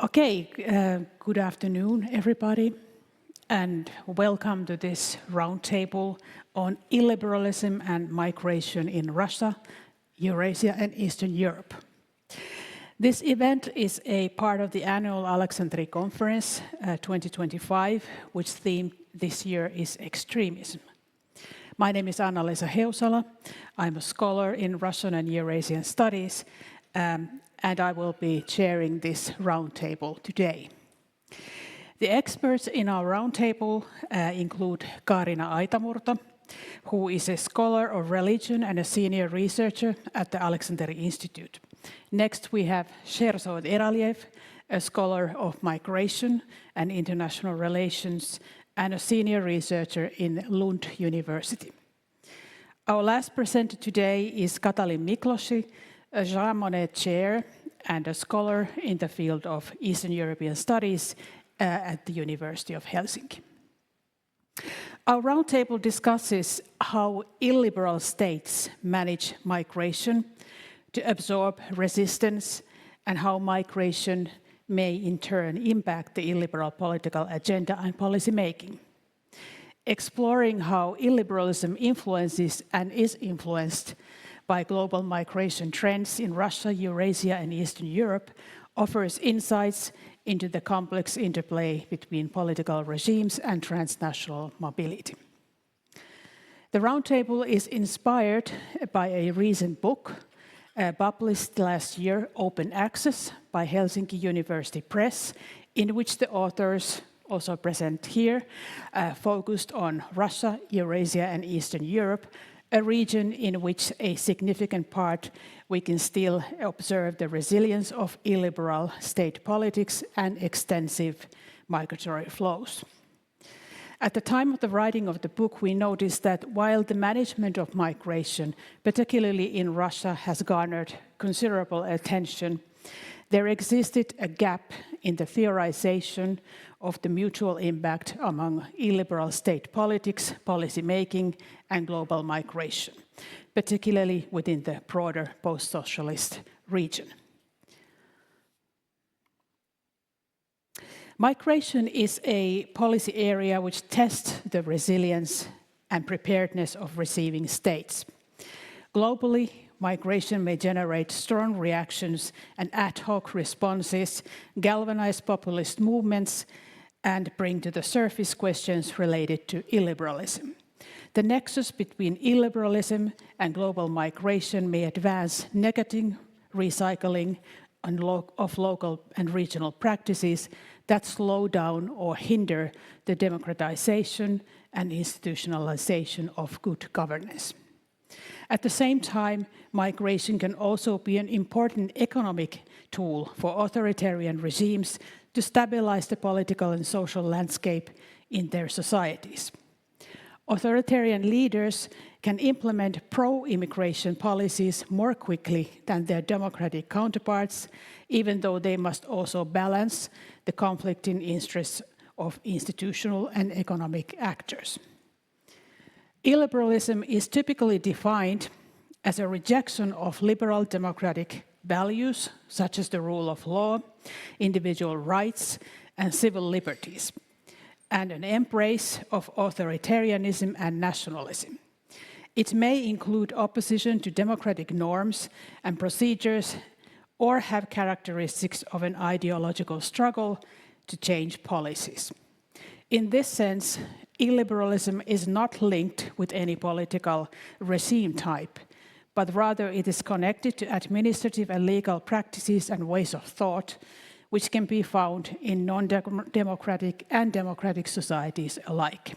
Okay, good afternoon, everybody, and welcome to this roundtable on illiberalism and migration in Russia, Eurasia, and Eastern Europe. This event is a part of the annual Aleksanteri conference 2025, which theme this year is extremism. My name is Anna-Liisa Heusala. I'm a scholar in Russian and Eurasian studies, and I will be chairing this roundtable today. The experts in our roundtable include Kaarina Aitamurto, who is a scholar of religion and a senior researcher at the Aleksanteri Institute. Next, we have Sherzod Eraliev, a scholar of migration and international relations and a senior researcher in Lund University. Our last presenter today is Katalin Miklossy, a Jean Monnet Chair and a scholar in the field of Eastern European Studies at the University of Helsinki. Our roundtable discusses how illiberal states manage migration to absorb resistance and how migration may in turn impact the illiberal political agenda and policy making. Exploring how illiberalism influences and is influenced by global migration trends in Russia, Eurasia, and Eastern Europe offers insights into the complex interplay between political regimes and transnational mobility. The roundtable is inspired by a recent book published last year, Open Access, by Helsinki University Press, in which the authors, also present here, focused on Russia, Eurasia, and Eastern Europe, a region in which a significant part we can still observe the resilience of illiberal state politics and extensive migratory flows. At the time of the writing of the book, we noticed that while the management of migration, particularly in Russia, has garnered considerable attention, there existed a gap in the theorization of the mutual impact among illiberal state politics, policy making, and global migration, particularly within the broader post-socialist region. Migration is a policy area which tests the resilience and preparedness of receiving states. Globally, migration may generate strong reactions and ad hoc responses, galvanize populist movements, and bring to the surface questions related to illiberalism. The nexus between illiberalism and global migration may advance negative recycling of local and regional practices that slow down or hinder the democratization and institutionalization of good governance. At the same time, migration can also be an important economic tool for authoritarian regimes to stabilize the political and social landscape in their societies. Authoritarian leaders can implement pro-immigration policies more quickly than their democratic counterparts, even though they must also balance the conflicting interests of institutional and economic actors. Illiberalism is typically defined as a rejection of liberal democratic values, such as the rule of law, individual rights, and civil liberties, and an embrace of authoritarianism and nationalism. It may include opposition to democratic norms and procedures, or have characteristics of an ideological struggle to change policies. In this sense, illiberalism is not linked with any political regime type, but rather it is connected to administrative and legal practices and ways of thought, which can be found in non-democratic and democratic societies alike.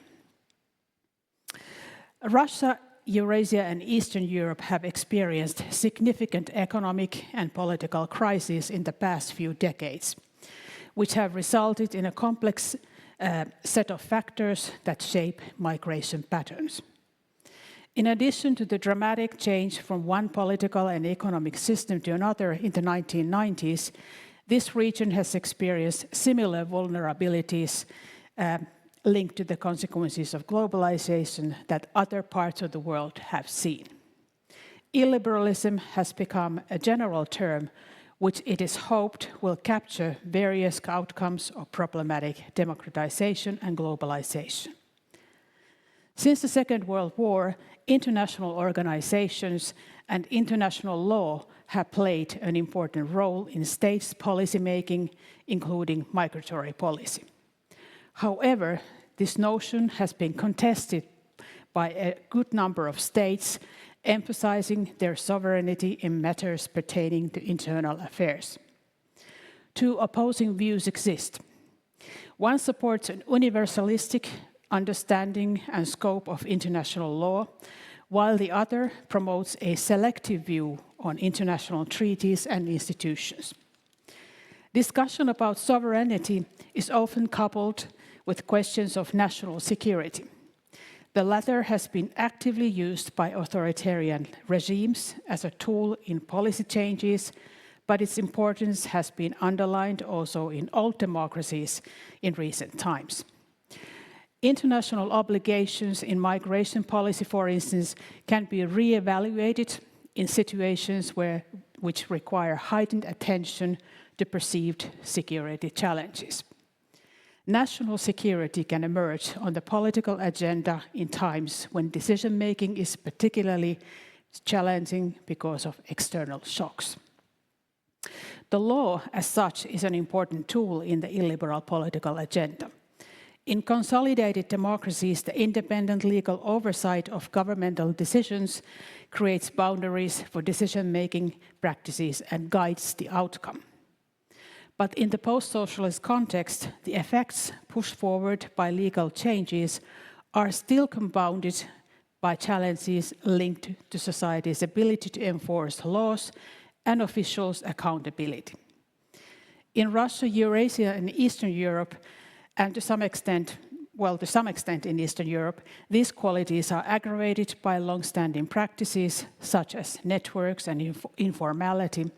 Russia, Eurasia, and Eastern Europe have experienced significant economic and political crises in the past few decades, which have resulted in a complex set of factors that shape migration patterns. In addition to the dramatic change from one political and economic system to another in the 1990s, this region has experienced similar vulnerabilities linked to the consequences of globalization that other parts of the world have seen. Illiberalism has become a general term which it is hoped will capture various outcomes of problematic democratization and globalization. Since the Second World War, international organizations and international law have played an important role in states' policymaking, including migratory policy. However, this notion has been contested by a good number of states, emphasizing their sovereignty in matters pertaining to internal affairs. Two opposing views exist. One supports an universalistic understanding and scope of international law, while the other promotes a selective view on international treaties and institutions. Discussion about sovereignty is often coupled with questions of national security. The latter has been actively used by authoritarian regimes as a tool in policy changes, but its importance has been underlined also in old democracies in recent times. International obligations in migration policy, for instance, can be re-evaluated in situations which require heightened attention to perceived security challenges. National security can emerge on the political agenda in times when decision-making is particularly challenging because of external shocks. The law, as such, is an important tool in the illiberal political agenda. In consolidated democracies, the independent legal oversight of governmental decisions creates boundaries for decision-making practices and guides the outcome. But in the post-socialist context, the effects pushed forward by legal changes are still compounded by challenges linked to society's ability to enforce laws and officials' accountability. In Russia, Eurasia, and Eastern Europe, and to some extent in Eastern Europe, these qualities are aggravated by long-standing practices such as networks and informality,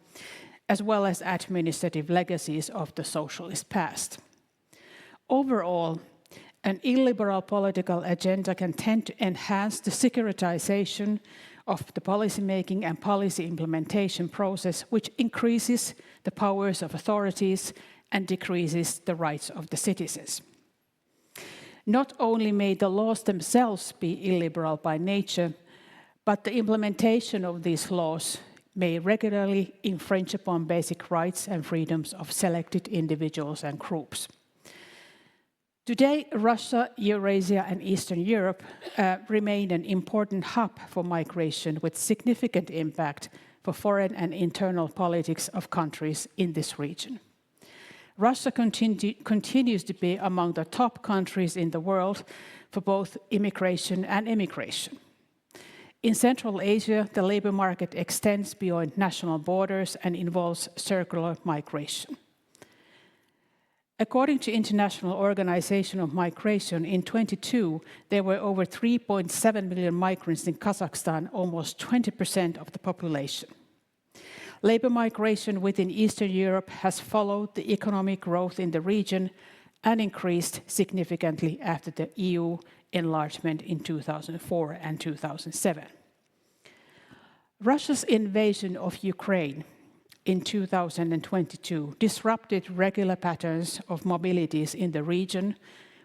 as well as administrative legacies of the socialist past. Overall, an illiberal political agenda can tend to enhance the securitization of the policymaking and policy implementation process, which increases the powers of authorities and decreases the rights of the citizens. Not only may the laws themselves be illiberal by nature, but the implementation of these laws may regularly infringe upon basic rights and freedoms of selected individuals and groups. Today, Russia, Eurasia, and Eastern Europe remain an important hub for migration with significant impact for foreign and internal politics of countries in this region. Russia continues to be among the top countries in the world for both immigration and emigration. In Central Asia, the labor market extends beyond national borders and involves circular migration. According to International Organization of Migration, in 2022, there were over 3.7 million migrants in Kazakhstan, almost 20% of the population. Labor migration within Eastern Europe has followed the economic growth in the region and increased significantly after the EU enlargement in 2004 and 2007. Russia's invasion of Ukraine in 2022 disrupted regular patterns of mobilities in the region,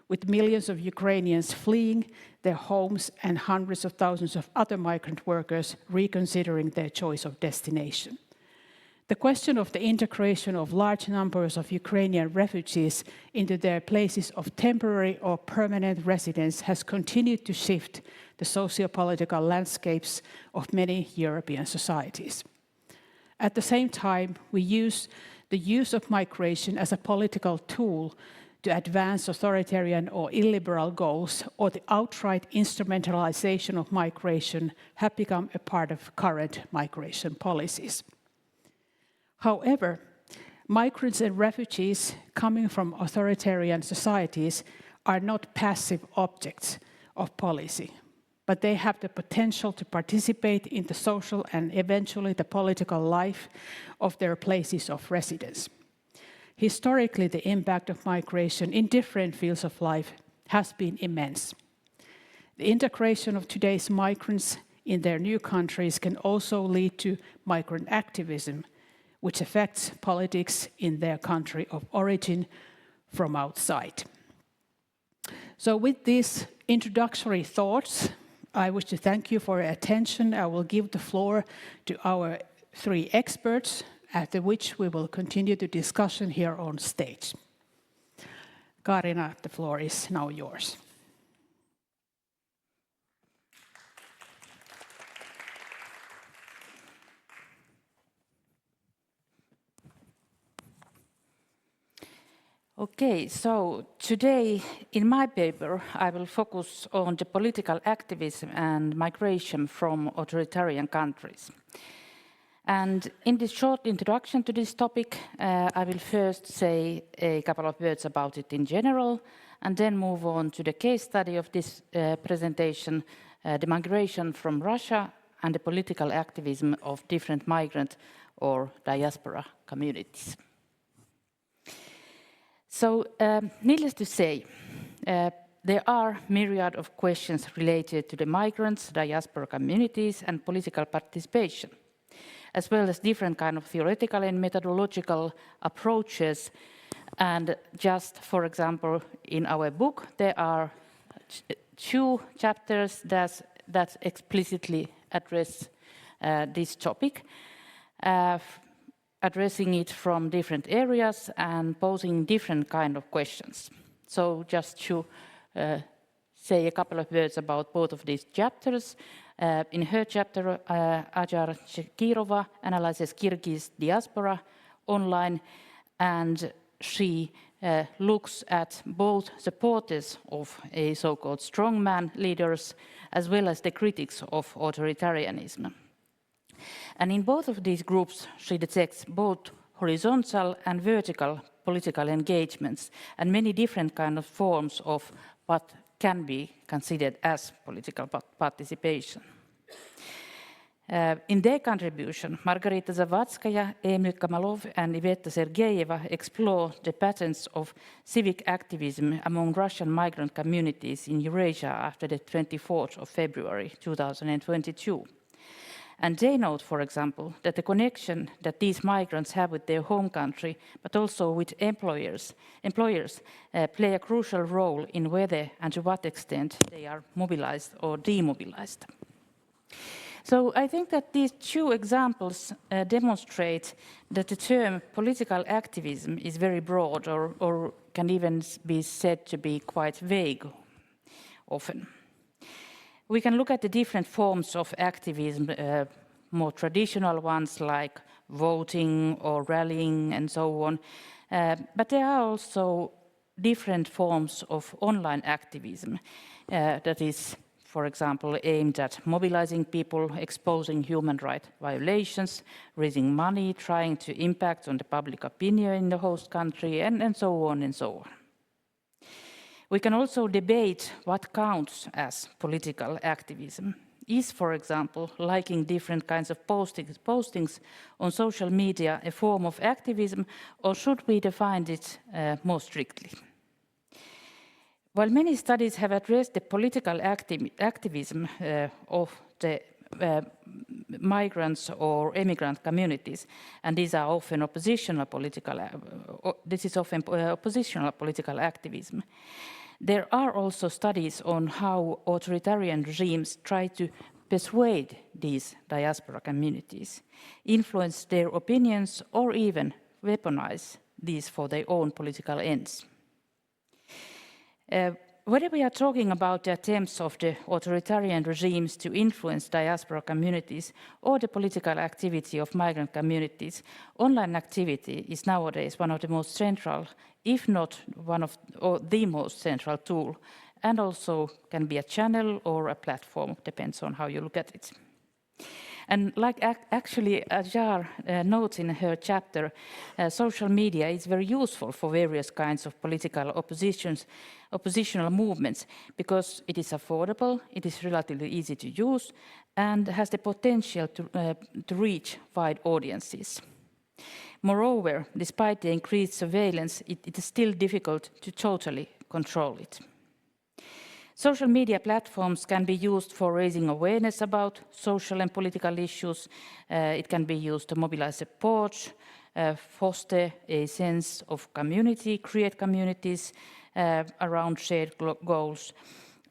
with millions of Ukrainians fleeing their homes and hundreds of thousands of other migrant workers reconsidering their choice of destination. The question of the integration of large numbers of Ukrainian refugees into their places of temporary or permanent residence has continued to shift the socio-political landscapes of many European societies. At the same time, we use the use of migration as a political tool to advance authoritarian or illiberal goals, or the outright instrumentalization of migration have become a part of current migration policies. However, migrants and refugees coming from authoritarian societies are not passive objects of policy, but they have the potential to participate in the social and eventually the political life of their places of residence. Historically, the impact of migration in different fields of life has been immense. The integration of today's migrants in their new countries can also lead to migrant activism, which affects politics in their country of origin from outside. So with these introductory thoughts, I wish to thank you for your attention. I will give the floor to our three experts, after which we will continue the discussion here on stage. Kaarina, the floor is now yours. Okay, so today in my paper I will focus on the political activism and migration from authoritarian countries. And in this short introduction to this topic, I will first say a couple of words about it in general, and then move on to the case study of this presentation, the migration from Russia and the political activism of different migrant or diaspora communities. So, needless to say, there are myriad of questions related to the migrants, diaspora communities, and political participation, as well as different kind of theoretical and methodological approaches. And just, for example, in our book, there are two chapters that explicitly address this topic, addressing it from different areas and posing different kind of questions. So just to say a couple of words about both of these chapters. In her chapter, Ajar Shekirova analyzes Kyrgyz diaspora online, and she looks at both supporters of a so-called strongman leaders as well as the critics of authoritarianism. And in both of these groups, she detects both horizontal and vertical political engagements and many different kind of forms of what can be considered as political participation. In their contribution, Margarita Zavatskaya, Emil Kamalov, and Iveta Sergeyeva explore the patterns of civic activism among Russian migrant communities in Eurasia after the 24th of February 2022. And they note, for example, that the connection that these migrants have with their home country, but also with employers play a crucial role in whether and to what extent they are mobilized or demobilized. So I think that these two examples demonstrate that the term political activism is very broad or can even be said to be quite vague often. We can look at the different forms of activism, more traditional ones like voting or rallying and so on. But there are also different forms of online activism that is, for example, aimed at mobilizing people, exposing human rights violations, raising money, trying to impact on the public opinion in the host country, and so on and so on. We can also debate what counts as political activism. Is, for example, liking different kinds of postings on social media a form of activism, or should we define it more strictly? While many studies have addressed the political activism of the migrants or immigrant communities, and these are often oppositional political activism. There are also studies on how authoritarian regimes try to persuade these diaspora communities, influence their opinions, or even weaponize these for their own political ends. Whether we are talking about the attempts of the authoritarian regimes to influence diaspora communities or the political activity of migrant communities, online activity is nowadays one of the most central, if not one of or the most central tool, and also can be a channel or a platform, depends on how you look at it. And like actually Ajar notes in her chapter, social media is very useful for various kinds of political oppositional movements because it is affordable, it is relatively easy to use, and has the potential to reach wide audiences. Moreover, despite the increased surveillance, it is still difficult to totally control it. Social media platforms can be used for raising awareness about social and political issues. It can be used to mobilize support, foster a sense of community, create communities around shared goals.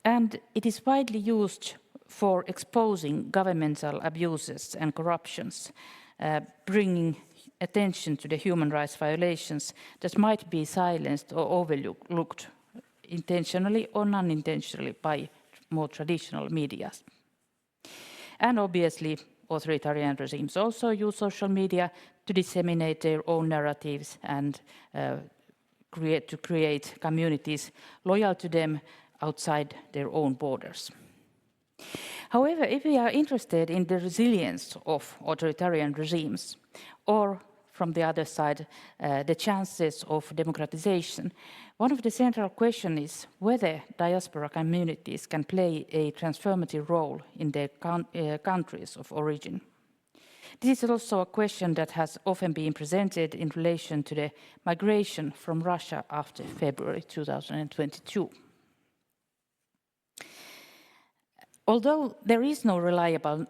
And it is widely used for exposing governmental abuses and corruptions, bringing attention to the human rights violations that might be silenced or overlooked intentionally or unintentionally by more traditional media. And obviously, authoritarian regimes also use social media to disseminate their own narratives and create communities loyal to them outside their own borders. However, if we are interested in the resilience of authoritarian regimes, or from the other side, the chances of democratization, one of the central questions is whether diaspora communities can play a transformative role in their countries of origin. This is also a question that has often been presented in relation to the migration from Russia after February 2022. Although there is no reliable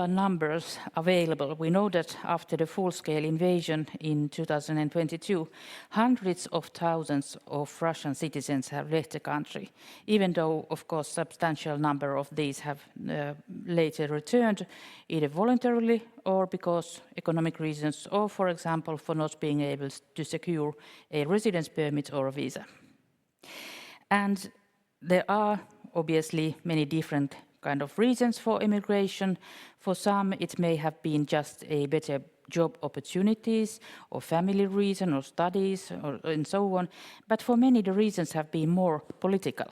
numbers available, we know that after the full-scale invasion in 2022, hundreds of thousands of Russian citizens have left the country, even though, of course, substantial number of these have later returned, either voluntarily or because economic reasons, or, for example, for not being able to secure a residence permit or a visa. And there are obviously many different kind of reasons for immigration. For some, it may have been just a better job opportunities or family reason or studies and so on. But for many, the reasons have been more political.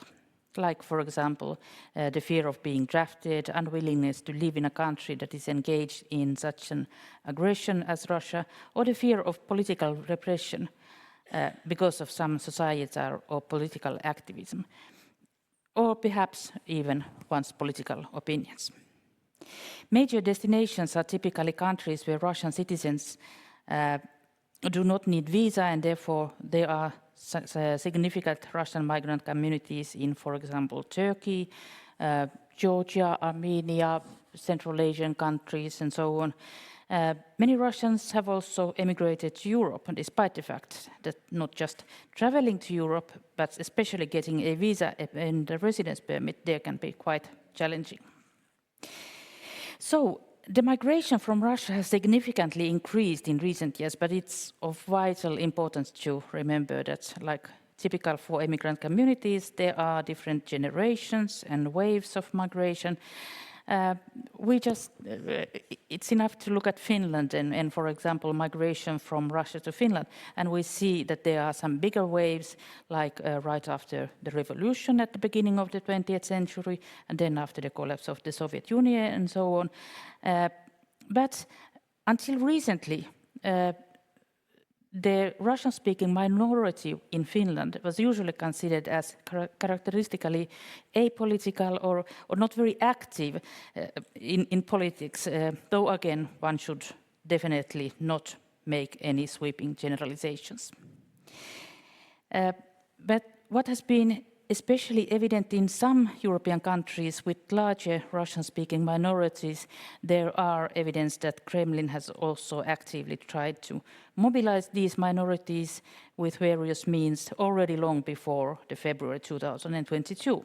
Like, for example, the fear of being drafted, unwillingness to live in a country that is engaged in such an aggression as Russia, or the fear of political repression because of some societal or political activism, or perhaps even one's political opinions. Major destinations are typically countries where Russian citizens do not need visa, and therefore there are significant Russian migrant communities in, for example, Turkey, Georgia, Armenia, Central Asian countries, and so on. Many Russians have also emigrated to Europe, despite the fact that not just traveling to Europe, but especially getting a visa and a residence permit there can be quite challenging. So the migration from Russia has significantly increased in recent years, but it's of vital importance to remember that, like typical for immigrant communities, there are different generations and waves of migration. It's enough to look at Finland and, for example, migration from Russia to Finland, and we see that there are some bigger waves, like right after the revolution at the beginning of the 20th century, and then after the collapse of the Soviet Union and so on. But until recently, the Russian-speaking minority in Finland was usually considered as characteristically apolitical or not very active in politics, though again, one should definitely not make any sweeping generalizations. But what has been especially evident in some European countries with larger Russian-speaking minorities, there are evidence that Kremlin has also actively tried to mobilize these minorities with various means already long before the February 2022.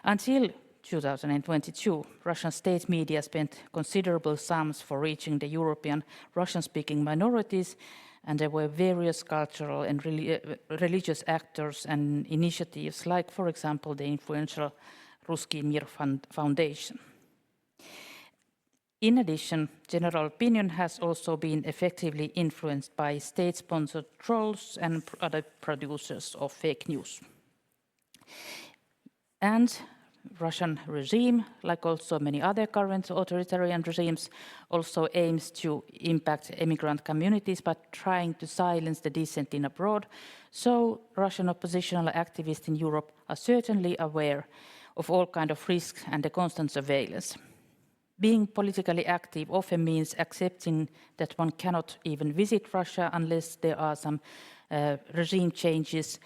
Until 2022, Russian state media spent considerable sums for reaching the European Russian-speaking minorities, and there were various cultural and religious actors and initiatives, like, for example, the influential Ruski Mir Foundation. In addition, general opinion has also been effectively influenced by state-sponsored trolls and other producers of fake news. And Russian regime, like also many other current authoritarian regimes, also aims to impact immigrant communities by trying to silence the dissenting abroad. So Russian oppositional activists in Europe are certainly aware of all kinds of risks and the constant surveillance. Being politically active often means accepting that one cannot even visit Russia unless there are some regime changes.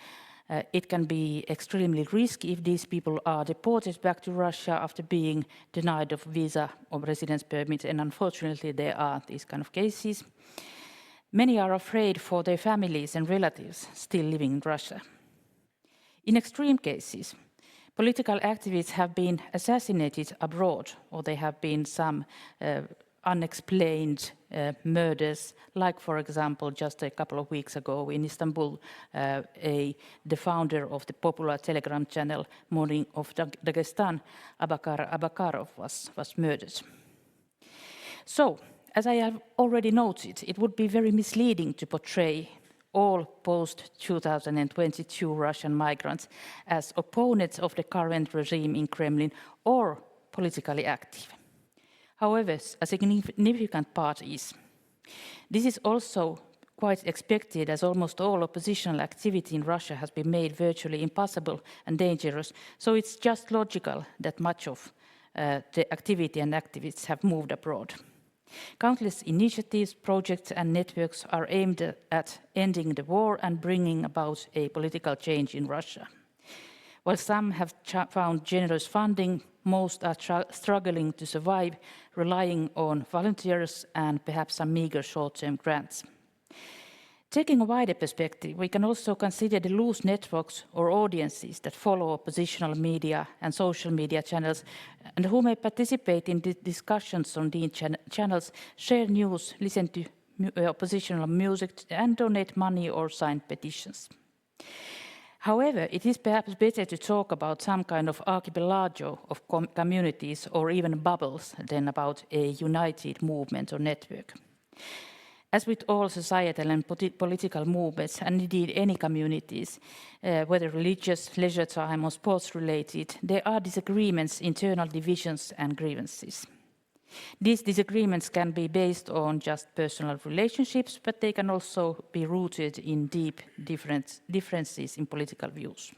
It can be extremely risky if these people are deported back to Russia after being denied of visa or residence permit, and unfortunately there are these kind of cases. Many are afraid for their families and relatives still living in Russia. In extreme cases, political activists have been assassinated abroad, or there have been some unexplained murders, like, for example, just a couple of weeks ago in Istanbul, the founder of the popular Telegram channel Morning of Dagestan, Abakarov, was murdered. So, as I have already noted, it would be very misleading to portray all post-2022 Russian migrants as opponents of the current regime in Kremlin or politically active. However, a significant part is. This is also quite expected, as almost all oppositional activity in Russia has been made virtually impossible and dangerous, so it's just logical that much of the activity and activists have moved abroad. Countless initiatives, projects and networks are aimed at ending the war and bringing about a political change in Russia. While some have found generous funding, most are struggling to survive, relying on volunteers and perhaps some meager short-term grants. Taking a wider perspective, we can also consider the loose networks or audiences that follow oppositional media and social media channels, and who may participate in the discussions on these channels, share news, listen to oppositional music, and donate money or sign petitions. However, it is perhaps better to talk about some kind of archipelago of communities or even bubbles than about a united movement or network. As with all societal and political movements, and indeed any communities, whether religious, leisure time or sports related, there are disagreements, internal divisions and grievances. These disagreements can be based on just personal relationships, but they can also be rooted in deep differences in political views.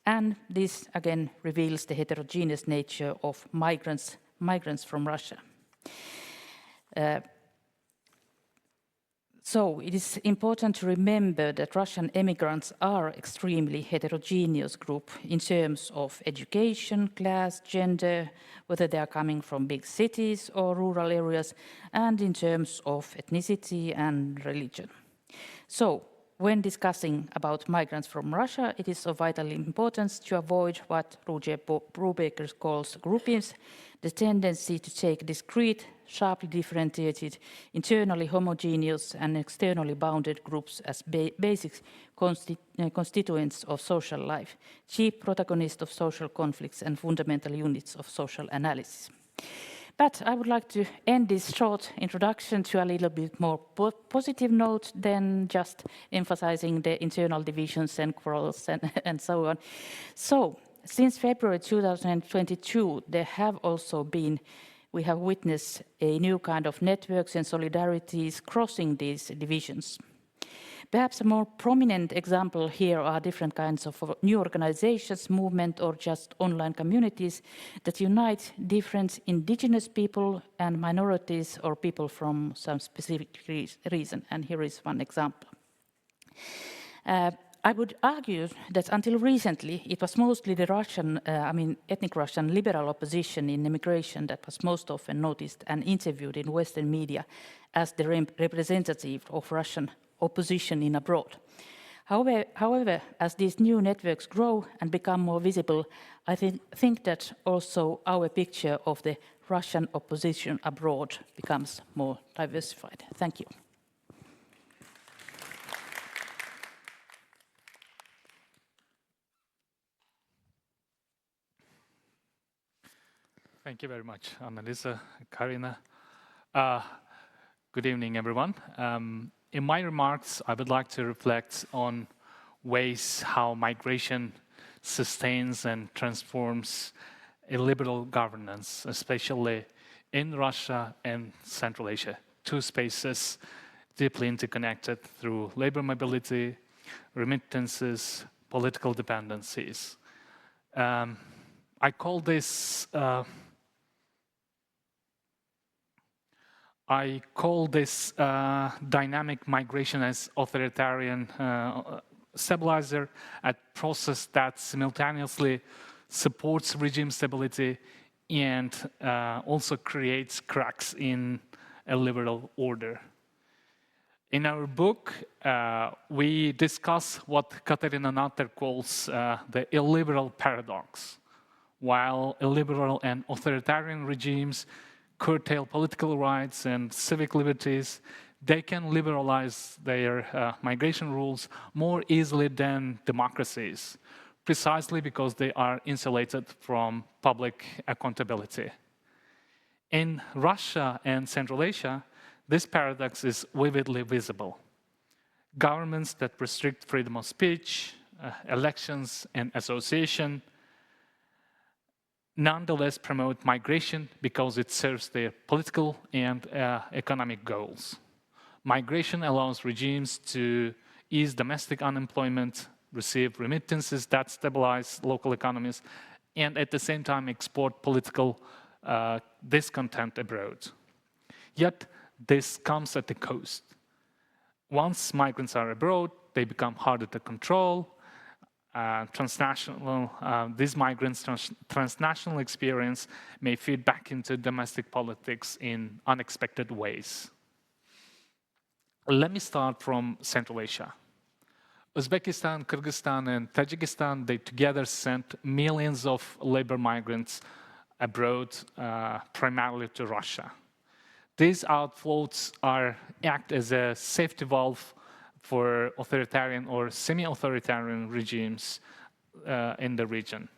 And this again reveals the heterogeneous nature of migrants from Russia. So it is important to remember that Russian immigrants are extremely heterogeneous group in terms of education, class, gender, whether they are coming from big cities or rural areas, and in terms of ethnicity and religion. So when discussing about migrants from Russia, it is of vital importance to avoid what Roger Brubaker calls groupings, the tendency to take discrete, sharply differentiated, internally homogeneous and externally bounded groups as basic constituents of social life, chief protagonists of social conflicts and fundamental units of social analysis. But I would like to end this short introduction to a little bit more positive note than just emphasizing the internal divisions and quarrels and so on. So, since February 2022, there have also been, we have witnessed a new kind of networks and solidarities crossing these divisions. Perhaps a more prominent example here are different kinds of new organizations, movement, or just online communities that unite different indigenous people and minorities or people from some specific reason. And here is one example. I would argue that until recently, it was mostly the Russian, ethnic Russian liberal opposition in immigration that was most often noticed and interviewed in Western media as the representative of Russian opposition in abroad. However, as these new networks grow and become more visible, I think that also our picture of the Russian opposition abroad becomes more diversified. Thank you. Thank you very much, Anna-Liisa, Kaarina. Good evening, everyone. In my remarks, I would like to reflect on ways how migration sustains and transforms illiberal governance, especially in Russia and Central Asia, two spaces deeply interconnected through labor mobility, remittances, political dependencies. I call this dynamic migration as authoritarian stabilizer, a process that simultaneously supports regime stability and also creates cracks in a liberal order. In our book, we discuss what Kaarina calls the illiberal paradox. While illiberal and authoritarian regimes curtail political rights and civic liberties, they can liberalize their migration rules more easily than democracies, precisely because they are insulated from public accountability. In Russia and Central Asia, this paradox is vividly visible. Governments that restrict freedom of speech, elections, and association nonetheless promote migration because it serves their political and economic goals. Migration allows regimes to ease domestic unemployment, receive remittances that stabilize local economies, and at the same time export political discontent abroad. Yet, this comes at a cost. Once migrants are abroad, they become harder to control. These migrants' transnational experience may feed back into domestic politics in unexpected ways. Let me start from Central Asia. Uzbekistan, Kyrgyzstan, and Tajikistan, they together sent millions of labor migrants abroad, primarily to Russia. These outflows act as a safety valve for authoritarian or semi-authoritarian regimes in the region.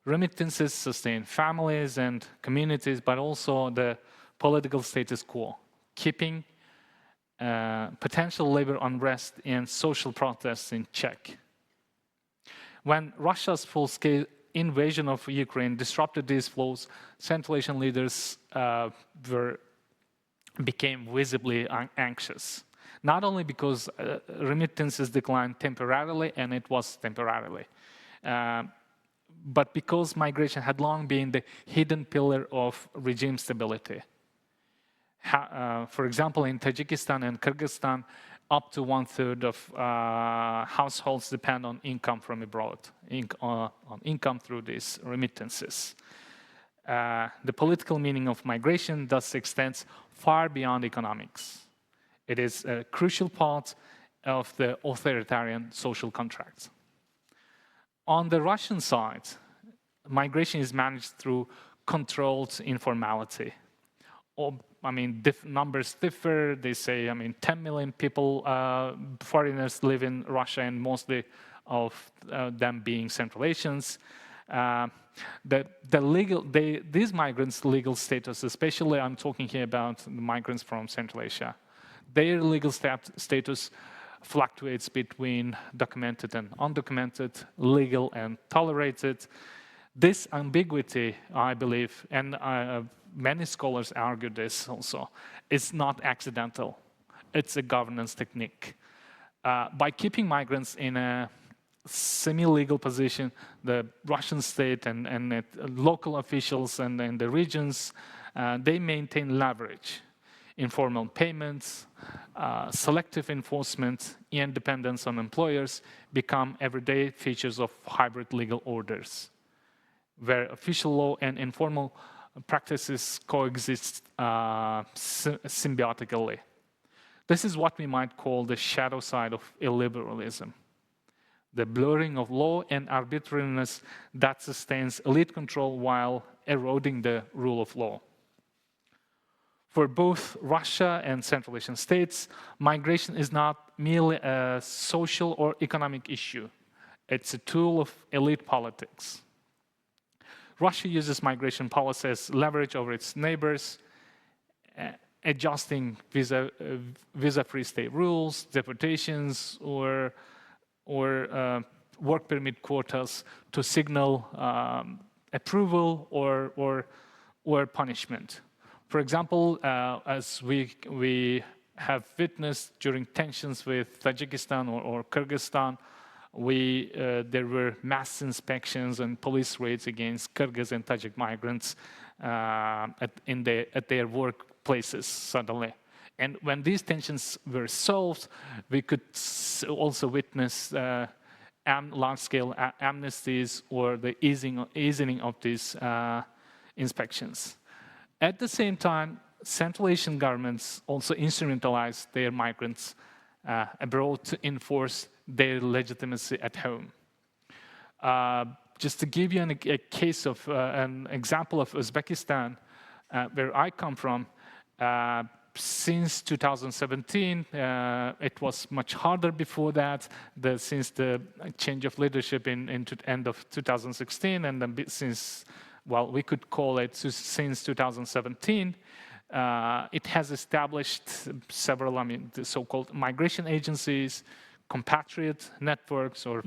Remittances sustain families and communities, but also the political status quo, keeping potential labor unrest and social protests in check. When Russia's full-scale invasion of Ukraine disrupted these flows, Central Asian leaders became visibly anxious. Not only because remittances declined temporarily, and it was temporarily, but because migration had long been the hidden pillar of regime stability. For example, in Tajikistan and Kyrgyzstan, up to 1/3 of households depend on income from abroad, on income through these remittances. The political meaning of migration thus extends far beyond economics. It is a crucial part of the authoritarian social contract. On the Russian side, migration is managed through controlled informality. Numbers differ. They say, 10 million people, foreigners live in Russia, and mostly of them being Central Asians. These migrants' legal status, especially I'm talking here about the migrants from Central Asia, their legal status fluctuates between documented and undocumented, legal and tolerated. This ambiguity, I believe, and many scholars argue this also, is not accidental. It's a governance technique. By keeping migrants in a semi-legal position, the Russian state and local officials and the regions, they maintain leverage. Informal payments, selective enforcement, and dependence on employers become everyday features of hybrid legal orders, where official law and informal practices coexist symbiotically. This is what we might call the shadow side of illiberalism, the blurring of law and arbitrariness that sustains elite control while eroding the rule of law. For both Russia and Central Asian states, migration is not merely a social or economic issue. It's a tool of elite politics. Russia uses migration policy as leverage over its neighbors, adjusting visa-free state rules, deportations, or work permit quotas to signal approval or punishment. For example, as we have witnessed during tensions with Tajikistan or Kyrgyzstan, there were mass inspections and police raids against Kyrgyz and Tajik migrants at their workplaces suddenly. And when these tensions were solved, we could also witness large-scale amnesties or the easing of these inspections. At the same time, Central Asian governments also instrumentalized their migrants abroad to enforce their legitimacy at home. Just to give you a case of an example of Uzbekistan, where I come from, since 2017, it was much harder before that, since the change of leadership in end of 2016, and then since, well, we could call it since 2017, it has established several, the so-called migration agencies, compatriot networks, or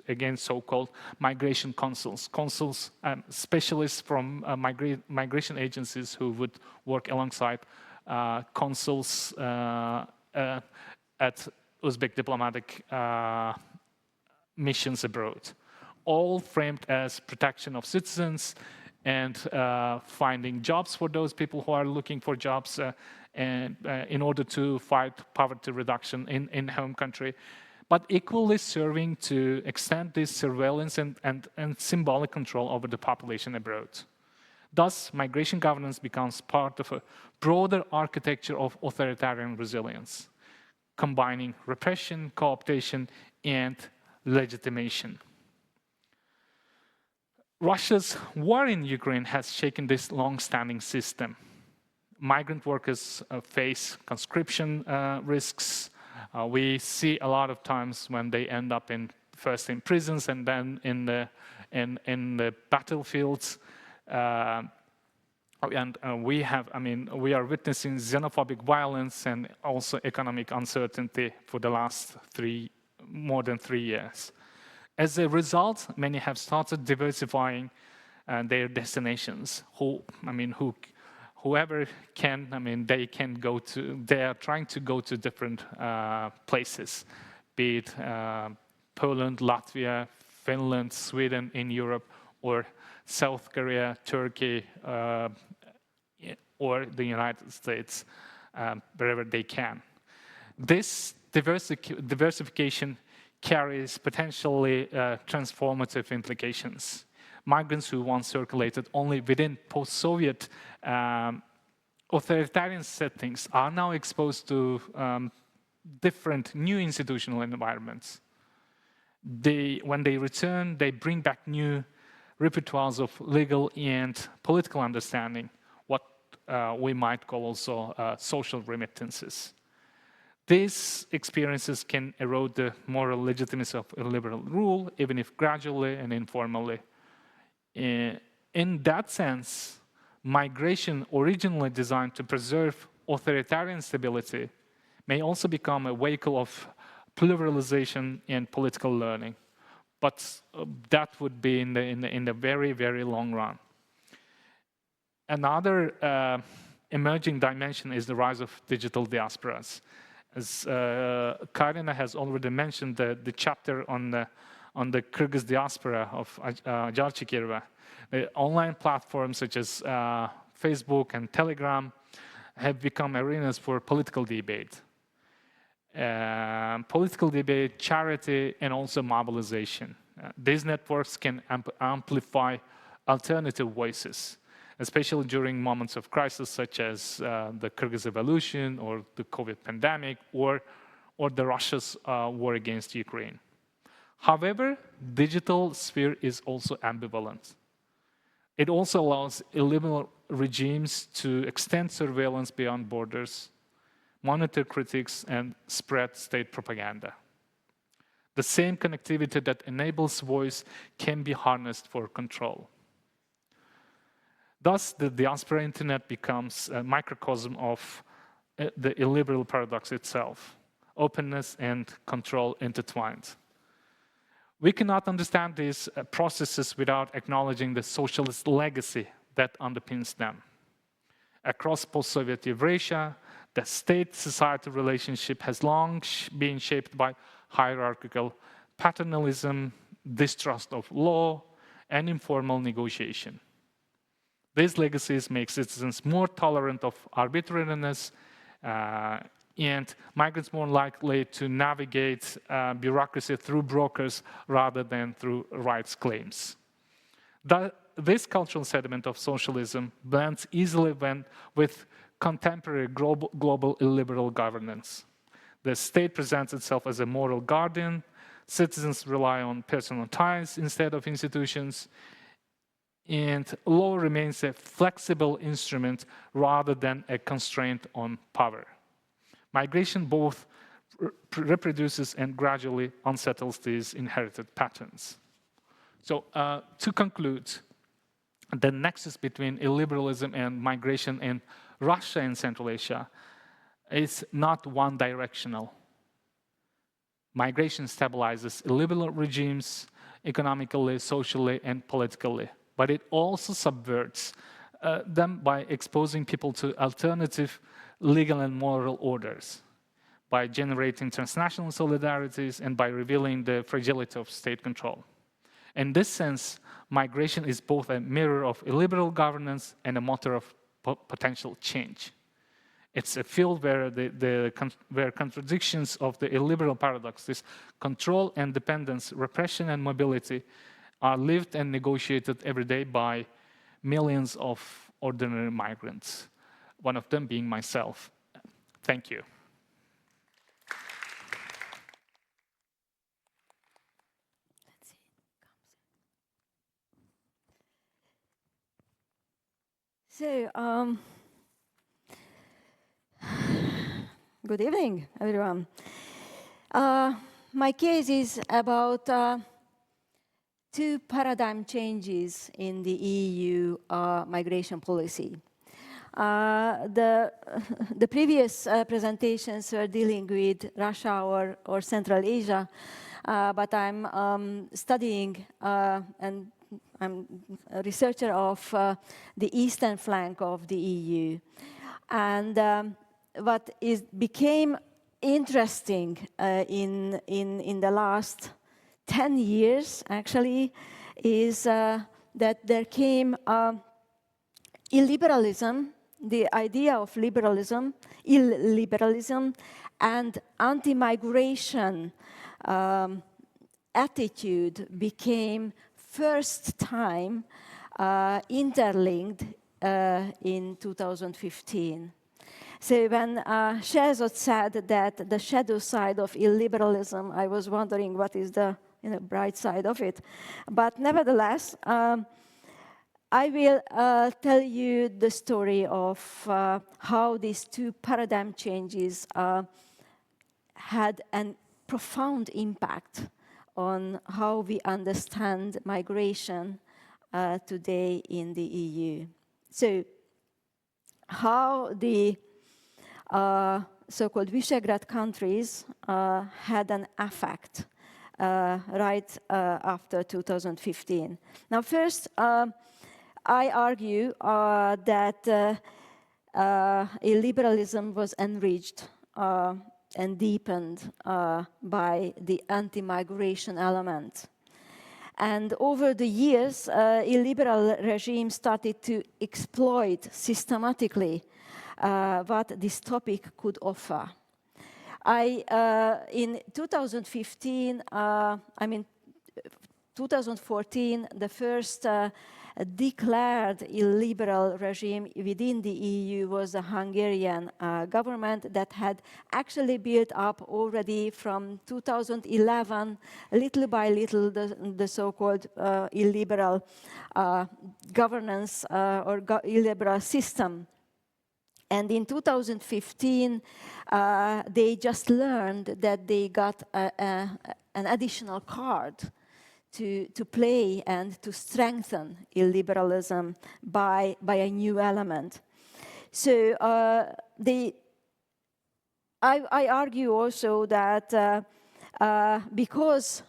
again, so-called migration consuls. Consuls, specialists from migration agencies who would work alongside consuls at Uzbek diplomatic missions abroad, all framed as protection of citizens and finding jobs for those people who are looking for jobs and in order to fight poverty reduction in home country, but equally serving to extend this surveillance and symbolic control over the population abroad. Thus, migration governance becomes part of a broader architecture of authoritarian resilience, combining repression, co-optation, and legitimation. Russia's war in Ukraine has shaken this long-standing system. Migrant workers face conscription risks. We see a lot of times when they end up first in prisons and then in the battlefields. We are witnessing xenophobic violence and also economic uncertainty for the last more than 3 years. As a result, many have started diversifying their destinations. Whoever can, they are trying to go to different places, be it Poland, Latvia, Finland, Sweden in Europe, or South Korea, Turkey, or the United States, wherever they can. This diversification carries potentially transformative implications. Migrants who once circulated only within post-Soviet authoritarian settings are now exposed to different new institutional environments. When they return, they bring back new repertoires of legal and political understanding, what we might call also social remittances. These experiences can erode the moral legitimacy of illiberal rule, even if gradually and informally. In that sense, migration originally designed to preserve authoritarian stability may also become a vehicle of pluralization and political learning. But that would be in the very, very long run. Another emerging dimension is the rise of digital diasporas. As Kaarina has already mentioned, the chapter on the Kyrgyz diaspora of Jarchikirva, online platforms such as Facebook and Telegram have become arenas for political debate. Charity, and also mobilization. These networks can amplify alternative voices, especially during moments of crisis such as the Kyrgyz revolution or the COVID pandemic or the Russia's war against Ukraine. However, digital sphere is also ambivalent. It also allows illiberal regimes to extend surveillance beyond borders, monitor critics, and spread state propaganda. The same connectivity that enables voice can be harnessed for control. Thus, the diaspora internet becomes a microcosm of the illiberal paradox itself, openness and control intertwined. We cannot understand these processes without acknowledging the socialist legacy that underpins them. Across post-Soviet Eurasia, the state-society relationship has long been shaped by hierarchical paternalism, distrust of law, and informal negotiation. These legacies make citizens more tolerant of arbitrariness And migrants more likely to navigate bureaucracy through brokers rather than through rights claims. This cultural sediment of socialism blends easily with contemporary global illiberal governance. The state presents itself as a moral guardian, citizens rely on personal ties instead of institutions, and law remains a flexible instrument rather than a constraint on power. Migration both reproduces and gradually unsettles these inherited patterns. So to conclude, the nexus between illiberalism and migration in Russia and Central Asia is not one-directional. Migration stabilizes illiberal regimes economically, socially, and politically, but it also subverts them by exposing people to alternative legal and moral orders, by generating transnational solidarities, and by revealing the fragility of state control. In this sense, migration is both a mirror of illiberal governance and a motor of potential change. It's a field where where contradictions of the illiberal paradox, this control and dependence, repression and mobility, are lived and negotiated every day by millions of ordinary migrants, one of them being myself. Thank you. So, good evening, everyone. My case is about two paradigm changes in the EU migration policy. The previous presentations were dealing with Russia or Central Asia, but I'm studying and I'm a researcher of the eastern flank of the EU. And what became interesting in the last 10 years, actually, is that there came illiberalism, the idea of liberalism, illiberalism, and anti-migration attitude became first time interlinked in 2015. So when Sherzod said that the shadow side of illiberalism, I was wondering what is the bright side of it. But nevertheless, I will tell you the story of how these two paradigm changes had a profound impact on how we understand migration today in the EU. So, how the so-called Visegrad countries had an effect right after 2015. Now, first, I argue that illiberalism was enriched and deepened by the anti-migration element. And over the years, illiberal regimes started to exploit systematically what this topic could offer. In 2015, 2014, the first declared illiberal regime within the EU was the Hungarian government that had actually built up already from 2011, little by little, the so-called illiberal governance or illiberal system. And in 2015, they just learned that they got an additional card to play and to strengthen illiberalism by a new element. So I argue also that because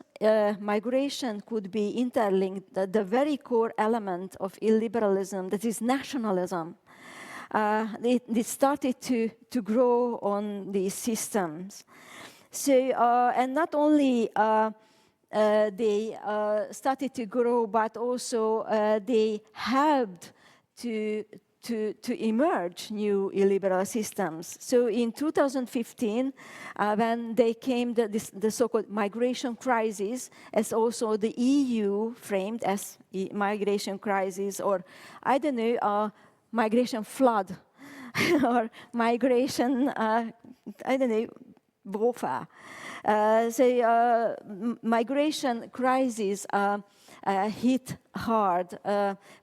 migration could be interlinked, the very core element of illiberalism, that is nationalism, it started to grow on these systems. So, and not only they started to grow, but also they helped to to emerge new illiberal systems. So in 2015, when they came the so-called migration crisis, as also the EU framed as migration crisis, or I don't know, migration flood, or migration, I don't know, warfare. Migration crisis hit hard,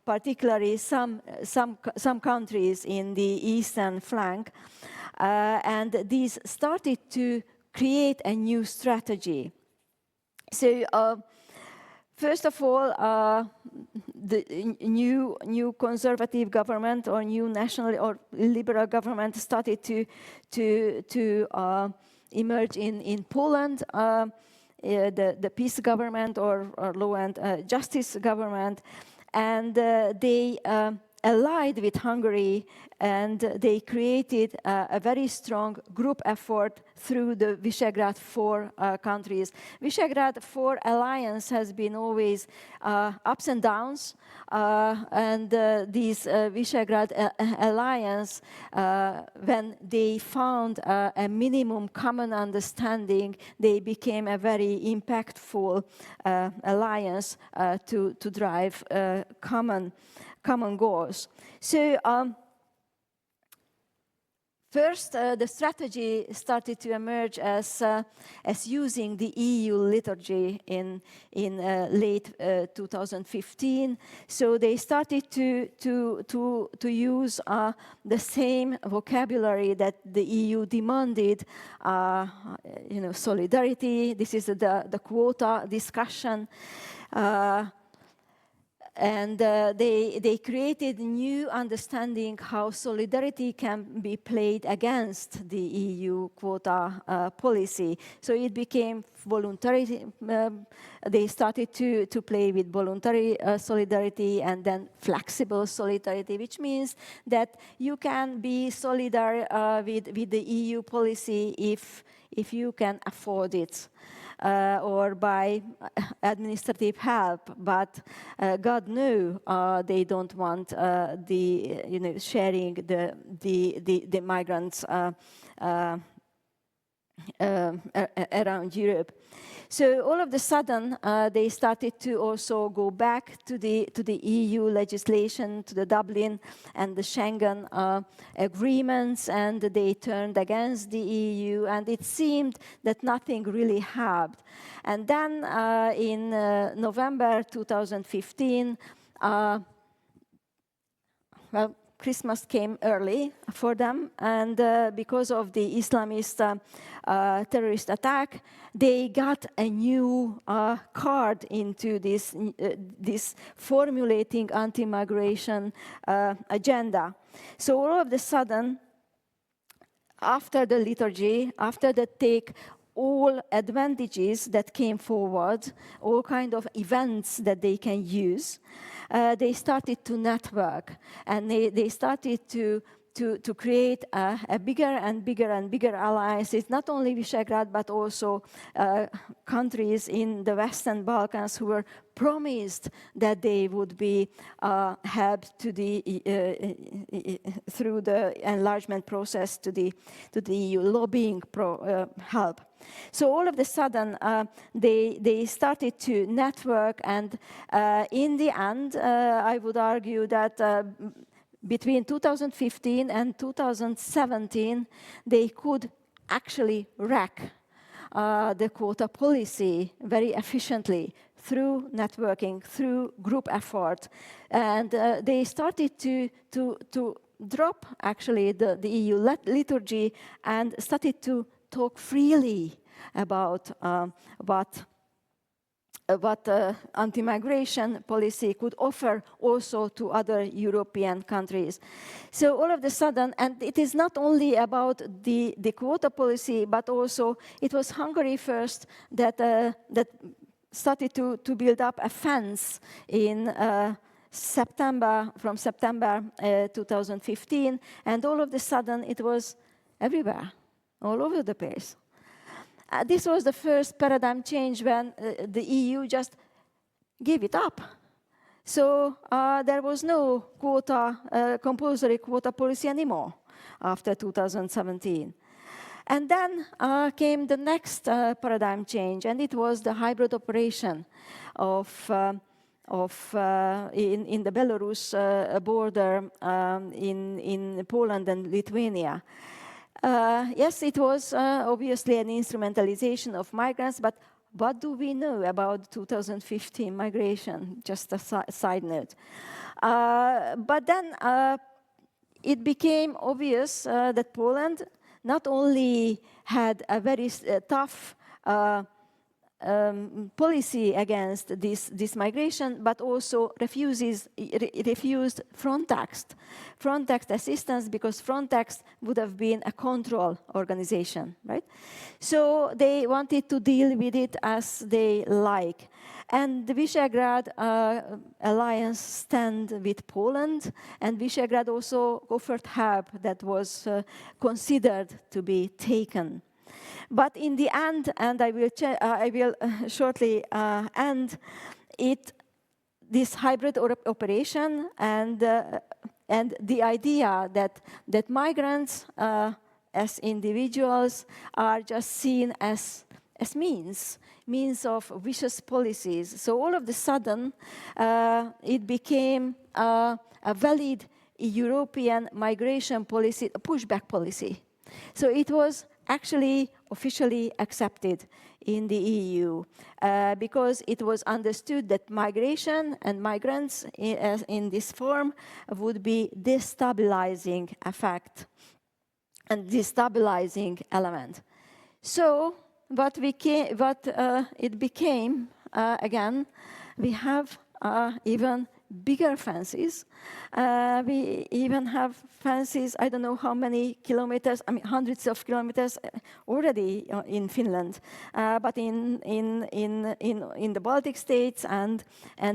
particularly some countries in the eastern flank, and these started to create a new strategy. So, first of all, the new conservative government or new national or liberal government started to emerge in Poland. The peace government or law and justice government, and they allied with Hungary, and they created a very strong group effort through the Visegrad 4 countries. Visegrad 4 alliance has been always ups and downs, and this Visegrad alliance, when they found a minimum common understanding, they became a very impactful alliance to drive common goals. So first, the strategy started to emerge as using the EU liturgy in late 2015. So they started to use the same vocabulary that the EU demanded. Solidarity. This is the quota discussion. And they created new understanding how solidarity can be played against the EU quota policy. So it became voluntary. They started to play with voluntary solidarity and then flexible solidarity, which means that you can be solidar with the EU policy if you can afford it. Or by administrative help, but God knew they don't want sharing the migrants around Europe. So all of a sudden, they started to also go back to the EU legislation, to the Dublin and the Schengen agreements, and they turned against the EU, and it seemed that nothing really happened. And then in November 2015, Christmas came early for them, and because of the Islamist terrorist attack, they got a new card into this formulating anti-migration agenda. So all of a sudden, after the liturgy, after the take all advantages that came forward, all kind of events that they can use, they started to network, and they started to create a bigger and bigger and bigger alliance. It's not only Visegrad, but also countries in the Western Balkans who were promised that they would be helped to through the enlargement process to the EU lobbying help. So all of a sudden, they started to network, and in the end, I would argue that between 2015 and 2017, they could actually wreck the quota policy very efficiently through networking, through group effort. And they started to drop, actually, the EU liturgy and started to talk freely about what anti-migration policy could offer also to other European countries. So all of a sudden, and it is not only about the quota policy, but also it was Hungary first that started to build up a fence in September 2015, and all of a sudden it was everywhere, all over the place. This was the first paradigm change when the EU just gave it up. So there was no compulsory quota policy anymore after 2017. And then came the next paradigm change, and it was the hybrid operation in the Belarus border in Poland and Lithuania. Yes, it was obviously an instrumentalization of migrants, but what do we know about 2015 migration? Just a side note. But then it became obvious that Poland not only had a very tough policy against this migration, but also refused Frontex assistance, because Frontex would have been a control organization, right? So they wanted to deal with it as they like. And the Visegrad alliance stand with Poland, and Visegrad also offered help that was considered to be taken. But in the end, and I will shortly end it, this hybrid operation and the idea that migrants as individuals are just seen as means of vicious policies. So all of a sudden, it became a valid European migration policy, a pushback policy. So it was actually officially accepted in the EU because it was understood that migration and migrants in this form would be destabilizing effect and destabilizing element. So what it became, again, we have even bigger fences. We even have fences, I don't know how many kilometers, I mean hundreds of kilometers already in Finland, but in the Baltic states and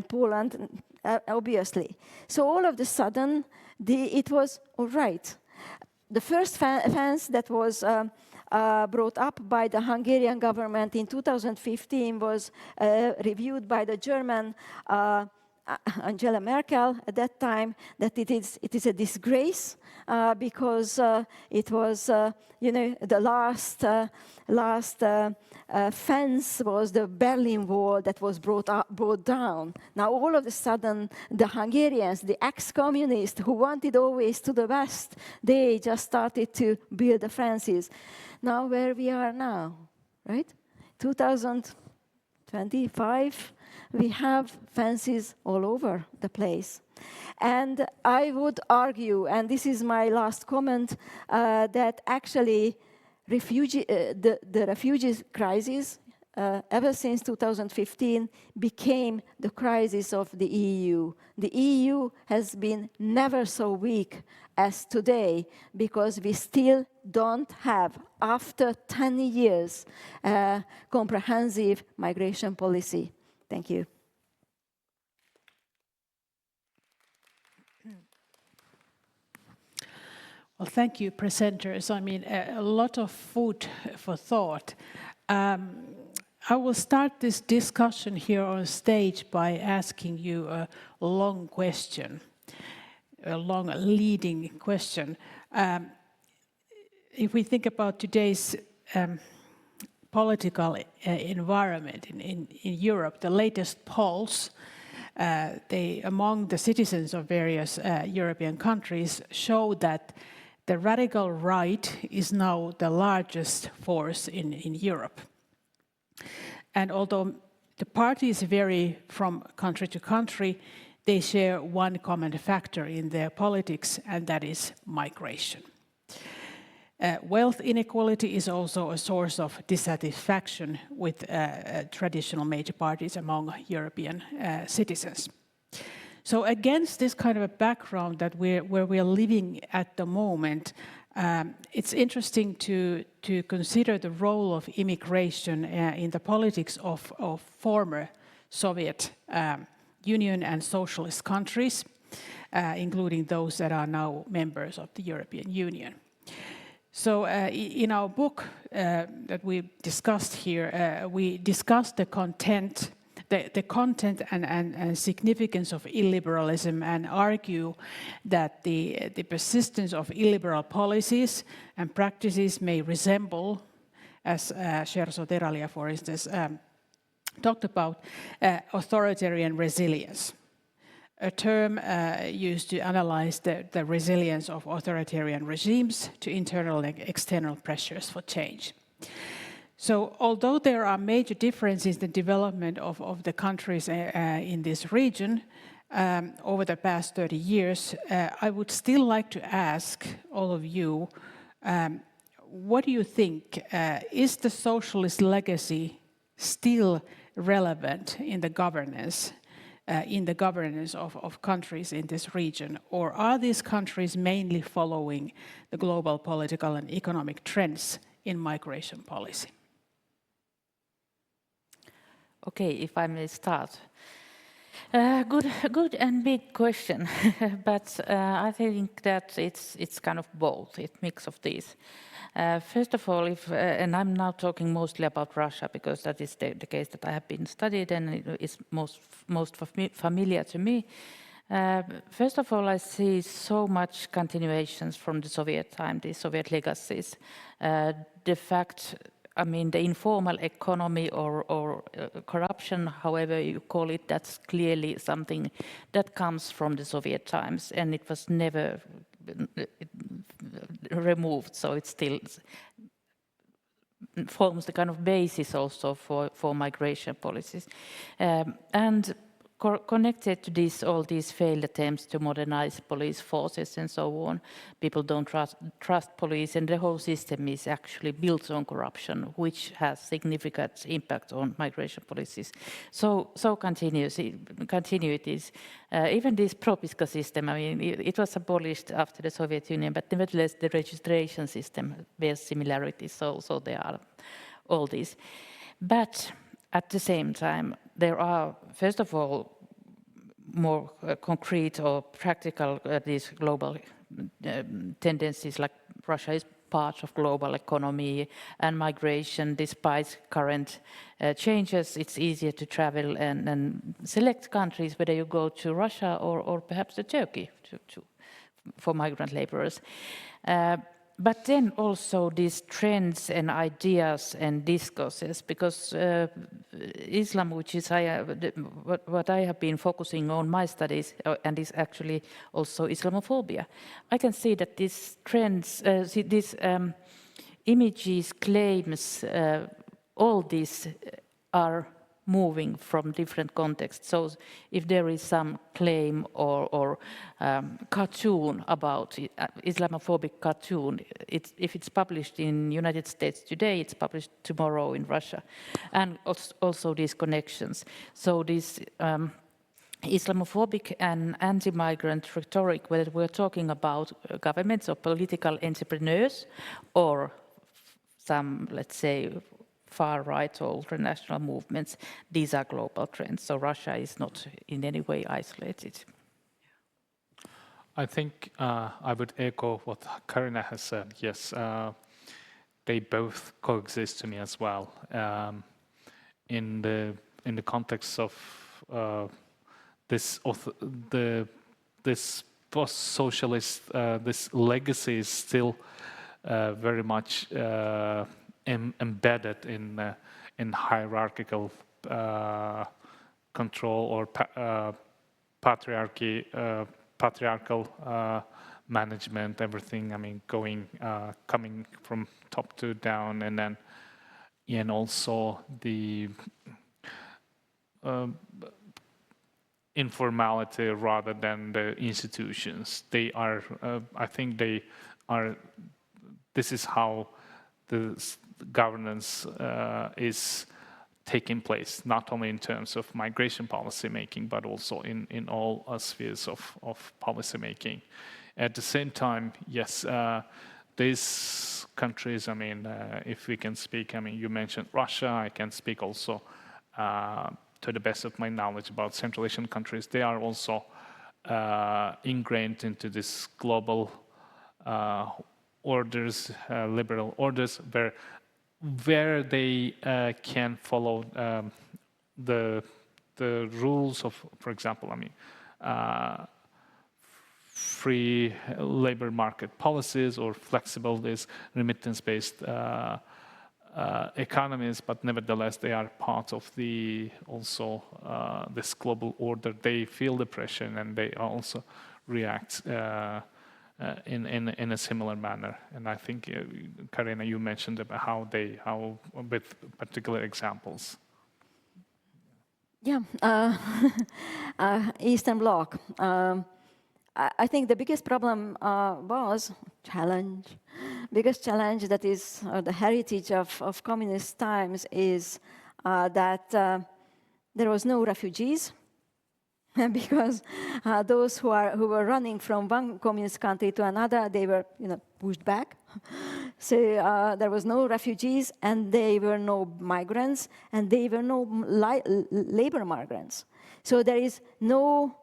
Poland, obviously. So all of a sudden, it was all right. The first fence that was brought up by the Hungarian government in 2015 was reviewed by the German Angela Merkel at that time, that it is a disgrace because it was, the last fence was the Berlin Wall that was brought down. Now all of a sudden, the Hungarians, the ex-communists who wanted always to the west, they just started to build the fences. Now where we are now, right? 2025. We have fences all over the place. And I would argue, and this is my last comment, that actually the refugee crisis, ever since 2015, became the crisis of the EU. The EU has been never so weak as today, because we still don't have, after 10 years, comprehensive migration policy. Thank you. Well, thank you, presenters. I mean, a lot of food for thought. I will start this discussion here on stage by asking you a long question, a long leading question. If we think about today's political environment in Europe, the latest polls, among the citizens of various European countries show that the radical right is now the largest force in Europe. And although the parties vary from country to country, they share one common factor in their politics, and that is migration. Wealth inequality is also a source of dissatisfaction with traditional major parties among European citizens. So against this kind of a background that where we're living at the moment, it's interesting to consider the role of immigration in the politics of former Soviet Union and socialist countries, including those that are now members of the European Union. So in our book that we discussed here, we discussed the content the content and significance of illiberalism and argue that the persistence of illiberal policies and practices may resemble, as Sherzod Eraliev, for instance, talked about, authoritarian resilience, a term used to analyze the resilience of authoritarian regimes to internal and external pressures for change. So although there are major differences in the development of the countries in this region over the past 30 years, I would still like to ask all of you, what do you think? Is the socialist legacy still relevant in the governance of countries in this region? Or are these countries mainly following the global political and economic trends in migration policy? Okay, if I may start. Good and big question, but I think that it's kind of both, it's a mix of these. First of all, and I'm now talking mostly about Russia because that is the case that I have been studied and it is most familiar to me. First of all, I see so much continuations from the Soviet time, the Soviet legacies. The fact, I mean, the informal economy or corruption, however you call it, that's clearly something that comes from the Soviet times, and it was never removed, so it still forms the kind of basis also for migration policies. And connected to this, all these failed attempts to modernize police forces and so on, people don't trust police, and the whole system is actually built on corruption, which has significant impact on migration policies. So continuities. Even this Propiska system, I mean, it was abolished after the Soviet Union, but nevertheless the registration system bears similarities, so there are all these. But at the same time, there are, first of all, more concrete or practical these global tendencies, like Russia is part of global economy and migration. Despite current changes, it's easier to travel and select countries, whether you go to Russia or perhaps to Turkey for migrant laborers. But then also these trends and ideas and discourses, because Islam, which is what I have been focusing on my studies, and is actually also Islamophobia. I can see that these trends, these images, claims, all these are moving from different contexts. So if there is some claim or cartoon about Islamophobic cartoon, if it's published in United States today, it's published tomorrow in Russia. And also these connections. So this Islamophobic and anti-migrant rhetoric, whether we're talking about governments or political entrepreneurs or some, let's say, far-right or ultranational movements, these are global trends. So Russia is not in any way isolated. I think I would echo what Kaarina has said. Yes, they both coexist to me as well. In the context of this post-socialist, this legacy is still very much embedded in hierarchical control or patriarchal management, everything. I mean, coming from top to down, and also the informality rather than the institutions. They are. I think they are. This is how the governance is taking place, not only in terms of migration policy making, but also in all spheres of policy making. At the same time, yes, these countries, I mean, if we can speak, I mean, you mentioned Russia, I can speak also to the best of my knowledge about Central Asian countries. They are also ingrained into this global orders, liberal orders, where they can follow the the rules of, for example, free labor market policies or flexible these remittance-based economies, but nevertheless they are part of the also this global order. They feel the pressure and they also react in a similar manner. And I think Kaarina, you mentioned about how with particular examples. Yeah, Eastern Bloc. I think the biggest problem biggest challenge that is the heritage of communist times is that there was no refugees because those who were running from one communist country to another, they were pushed back. So there was no refugees, and there were no migrants, and there were no labor migrants. So there is no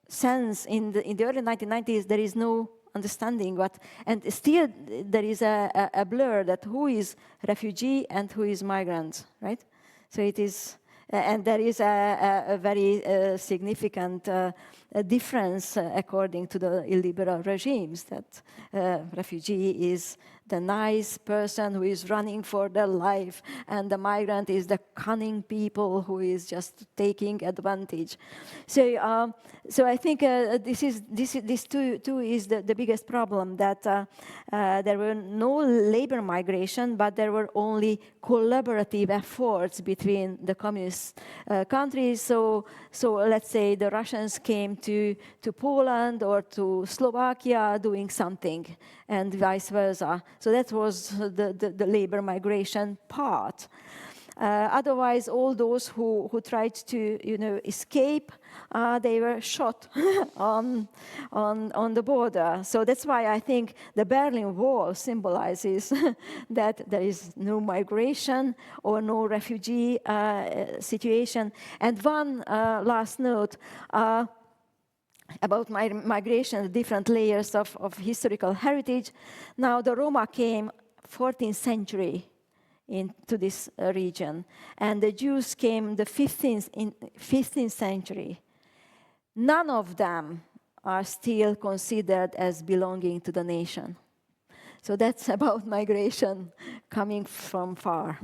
sense in the early 1990s. There is no understanding and still there is a blur that who is refugee and who is migrant, right? So it is. And there is a very significant difference according to the illiberal regimes, that refugee is the nice person who is running for their life, and the migrant is the cunning people who is just taking advantage. So, so I think this too is the biggest problem, that there were no labor migration, but there were only collaborative efforts between the communist countries. So let's say the Russians came to Poland or to Slovakia doing something, and vice versa. So that was the labor migration part. Otherwise, all those who tried to escape, they were shot on the border. So that's why I think the Berlin Wall symbolizes that there is no migration or no refugee situation. And one last note about migration, the different layers of historical heritage. Now the Roma came 14th century into this region, and the Jews came the 15th century. None of them are still considered as belonging to the nation. So that's about migration coming from far.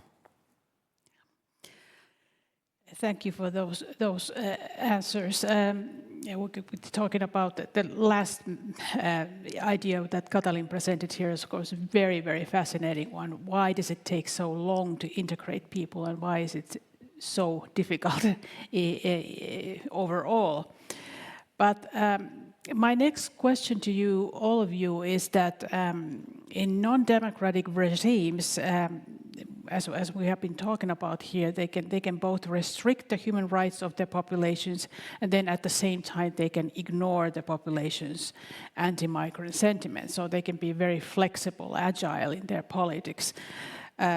Thank you for those answers. We're talking about the last idea that Katalin presented here is, of course, a very, very fascinating one. Why does it take so long to integrate people, and why is it so difficult overall? But my next question to you, all of you, is that in non-democratic regimes, as we have been talking about here, they can both restrict the human rights of their populations, and then at the same time they can ignore the population's anti-migrant sentiment. So they can be very flexible, agile in their politics.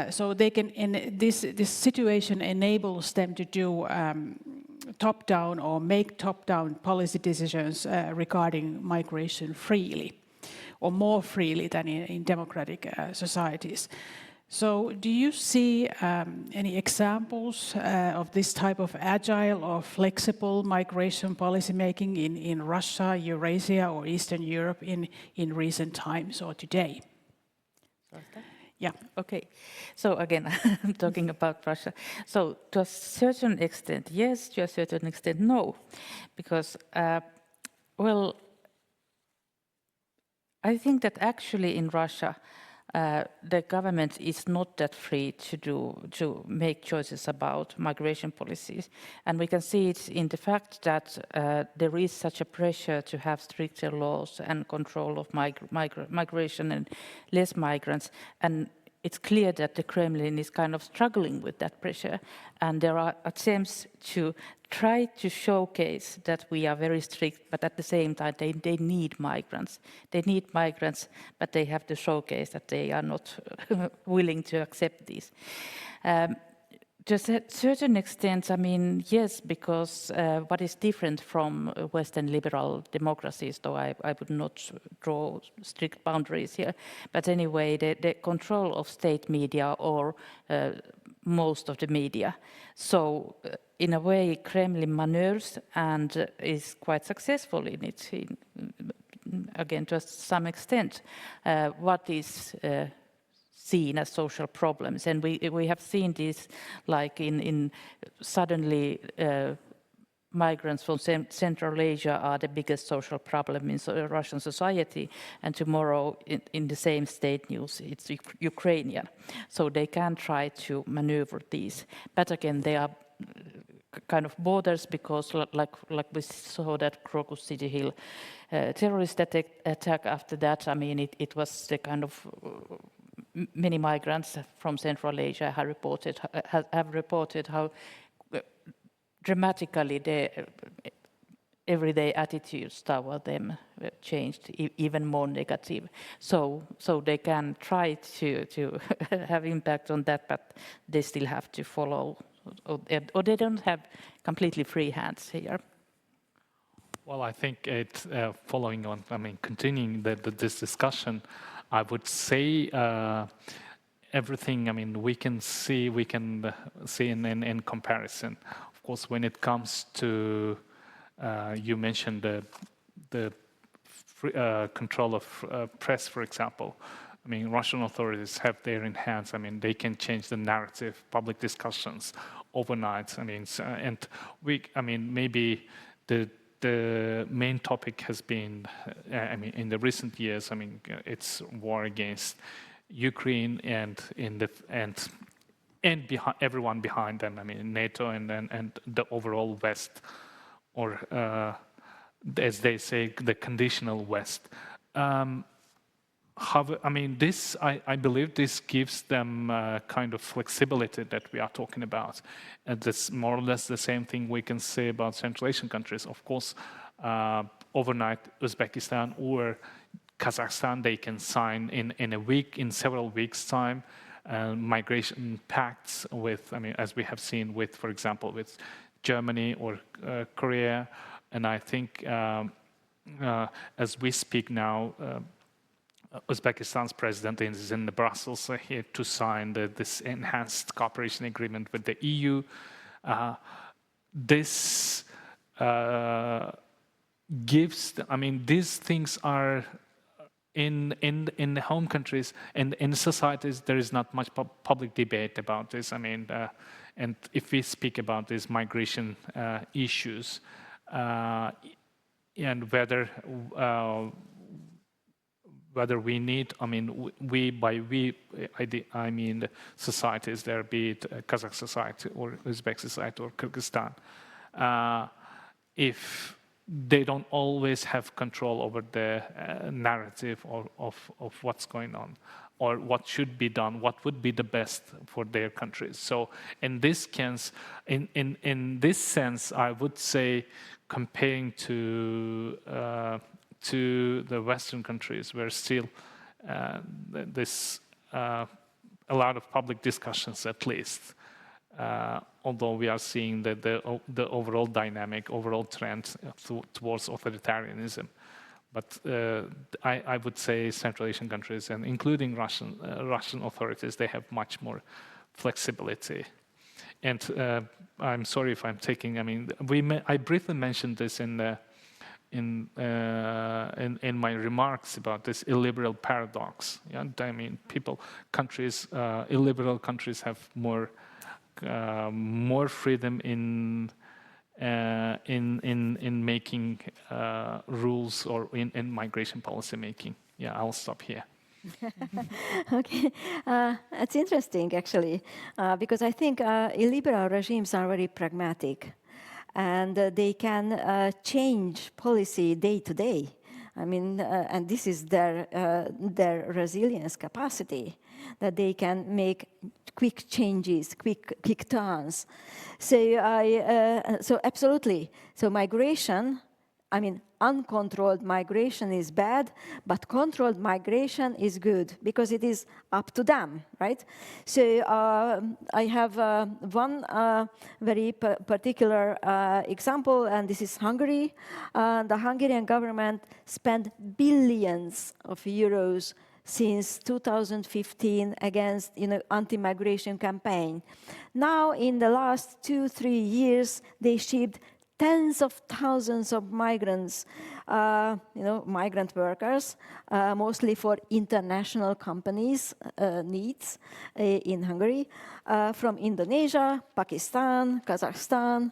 So they can, in this situation enables them to do top-down or make top-down policy decisions regarding migration freely, or more freely than in democratic societies. So do you see any examples of this type of agile or flexible migration policy making in Russia, Eurasia, or Eastern Europe in recent times or today? Yeah. Okay. So again, I'm talking about Russia. So to a certain extent, yes. To a certain extent, no. Because, well, I think that actually in Russia, the government is not that free to make choices about migration policies, and we can see it in the fact that there is such a pressure to have stricter laws and control of migration and less migrants, and it's clear that the Kremlin is kind of struggling with that pressure, and there are attempts to try to showcase that we are very strict, but at the same time they need migrants. They need migrants, but they have to showcase that they are not willing to accept these. To a certain extent, I mean, yes, because what is different from Western liberal democracies, though I would not draw strict boundaries here, but anyway, the control of state media or most of the media. So in a way, Kremlin maneuvers and is quite successful in it, again, to some extent, what is seen as social problems. And we have seen this, like in suddenly migrants from Central Asia are the biggest social problem in Russian society, and tomorrow in the same state news it's Ukrainian. So they can try to maneuver these, but again they are kind of borders, because like we saw that Crocus City Hill terrorist attack. After that, I mean, it was the kind of many migrants from Central Asia have reported how dramatically the everyday attitudes toward them changed, even more negative. So they can try to have impact on that, but they still have to follow, or they don't have completely free hands here. Well, I think it following on, I mean, continuing this discussion, I would say everything. I mean, we can see in comparison. Of course, when it comes to you mentioned the control of press, for example. I mean, Russian authorities have there in hands. I mean, they can change the narrative, public discussions overnight. I mean, I mean, maybe the main topic has been, I mean, in the recent years, I mean, it's war against Ukraine and behind, everyone behind them. I mean, NATO and the overall West, or as they say, the conditional West. I mean, this, I believe this gives them kind of flexibility that we are talking about. And that's more or less the same thing we can say about Central Asian countries. Of course, overnight, Uzbekistan or Kazakhstan, they can sign in a week, in several weeks' time, migration pacts with, I mean, as we have seen with, for example, with Germany or Korea. And I think as we speak now, Uzbekistan's president is in Brussels here to sign this enhanced cooperation agreement with the EU. This gives, I mean, these things are in the home countries and in societies. There is not much public debate about this. I mean, and if we speak about these migration issues and whether we need, I mean, I mean the societies there, be it Kazakh society or Uzbek society or Kyrgyzstan, if they don't always have control over the narrative of what's going on or what should be done, what would be the best for their countries. So in this sense, I would say, comparing to the Western countries, where still this a lot of public discussions, at least, although we are seeing the overall dynamic, overall trend towards authoritarianism. But I would say Central Asian countries, and including Russian authorities, they have much more flexibility. And I'm sorry if I'm taking, I mean, I briefly mentioned this in my remarks about this illiberal paradox. Yeah? I mean, illiberal countries have more freedom in making rules or in migration policy making. Yeah, I'll stop here. Okay, it's interesting actually, because I think illiberal regimes are very pragmatic, and they can change policy day to day. I mean, and this is their resilience capacity, that they can make quick changes, quick turns. So absolutely. So migration, I mean, uncontrolled migration is bad, but controlled migration is good because it is up to them, right? So I have one very particular example, and this is Hungary. The Hungarian government spent billions of euros since 2015 against anti-migration campaign. Now in the last 2-3 years, they shipped tens of thousands of migrants, migrant workers, mostly for international companies' needs in Hungary, from Indonesia, Pakistan, Kazakhstan,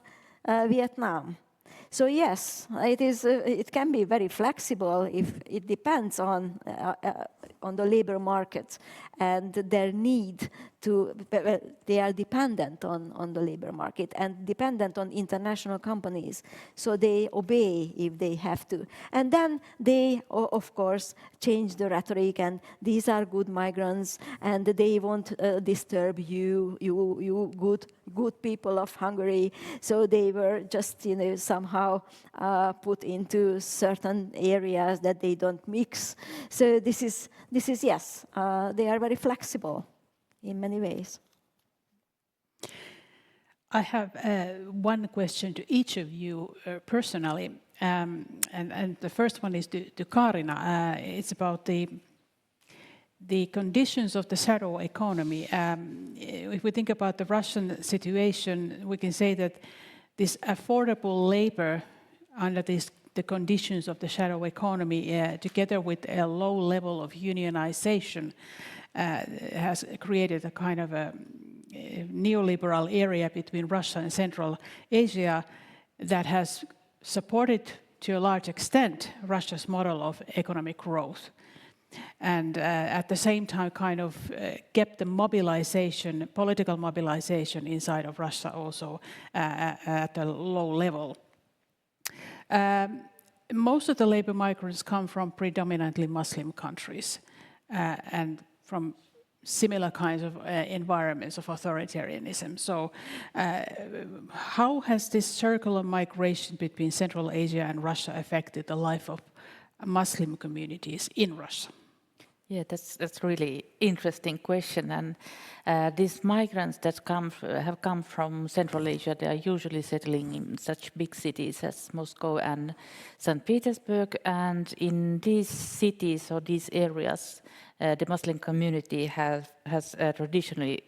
Vietnam. So yes, it can be very flexible if it depends on the labor market and their need to. They are dependent on the labor market and dependent on international companies. So they obey if they have to, and then they, of course, change the rhetoric. And these are good migrants, and they won't disturb you good people of Hungary. So they were just somehow put into certain areas that they don't mix. So this is yes, they are very flexible in many ways. I have one question to each of you personally, and the first one is to Kaarina. It's about the conditions of the shadow economy. If we think about the Russian situation, we can say that this affordable labor under the conditions of the shadow economy, together with a low level of unionization, has created a kind of a neoliberal area between Russia and Central Asia that has supported to a large extent Russia's model of economic growth. And at the same time kind of kept the mobilization, political mobilization inside of Russia also at a low level. Most of the labor migrants come from predominantly Muslim countries and from similar kinds of environments of authoritarianism. So how has this circular migration between Central Asia and Russia affected the life of Muslim communities in Russia? Yeah, that's really interesting question. And these migrants that have come from Central Asia, they are usually settling in such big cities as Moscow and St. Petersburg. And in these cities or these areas, the Muslim community has traditionally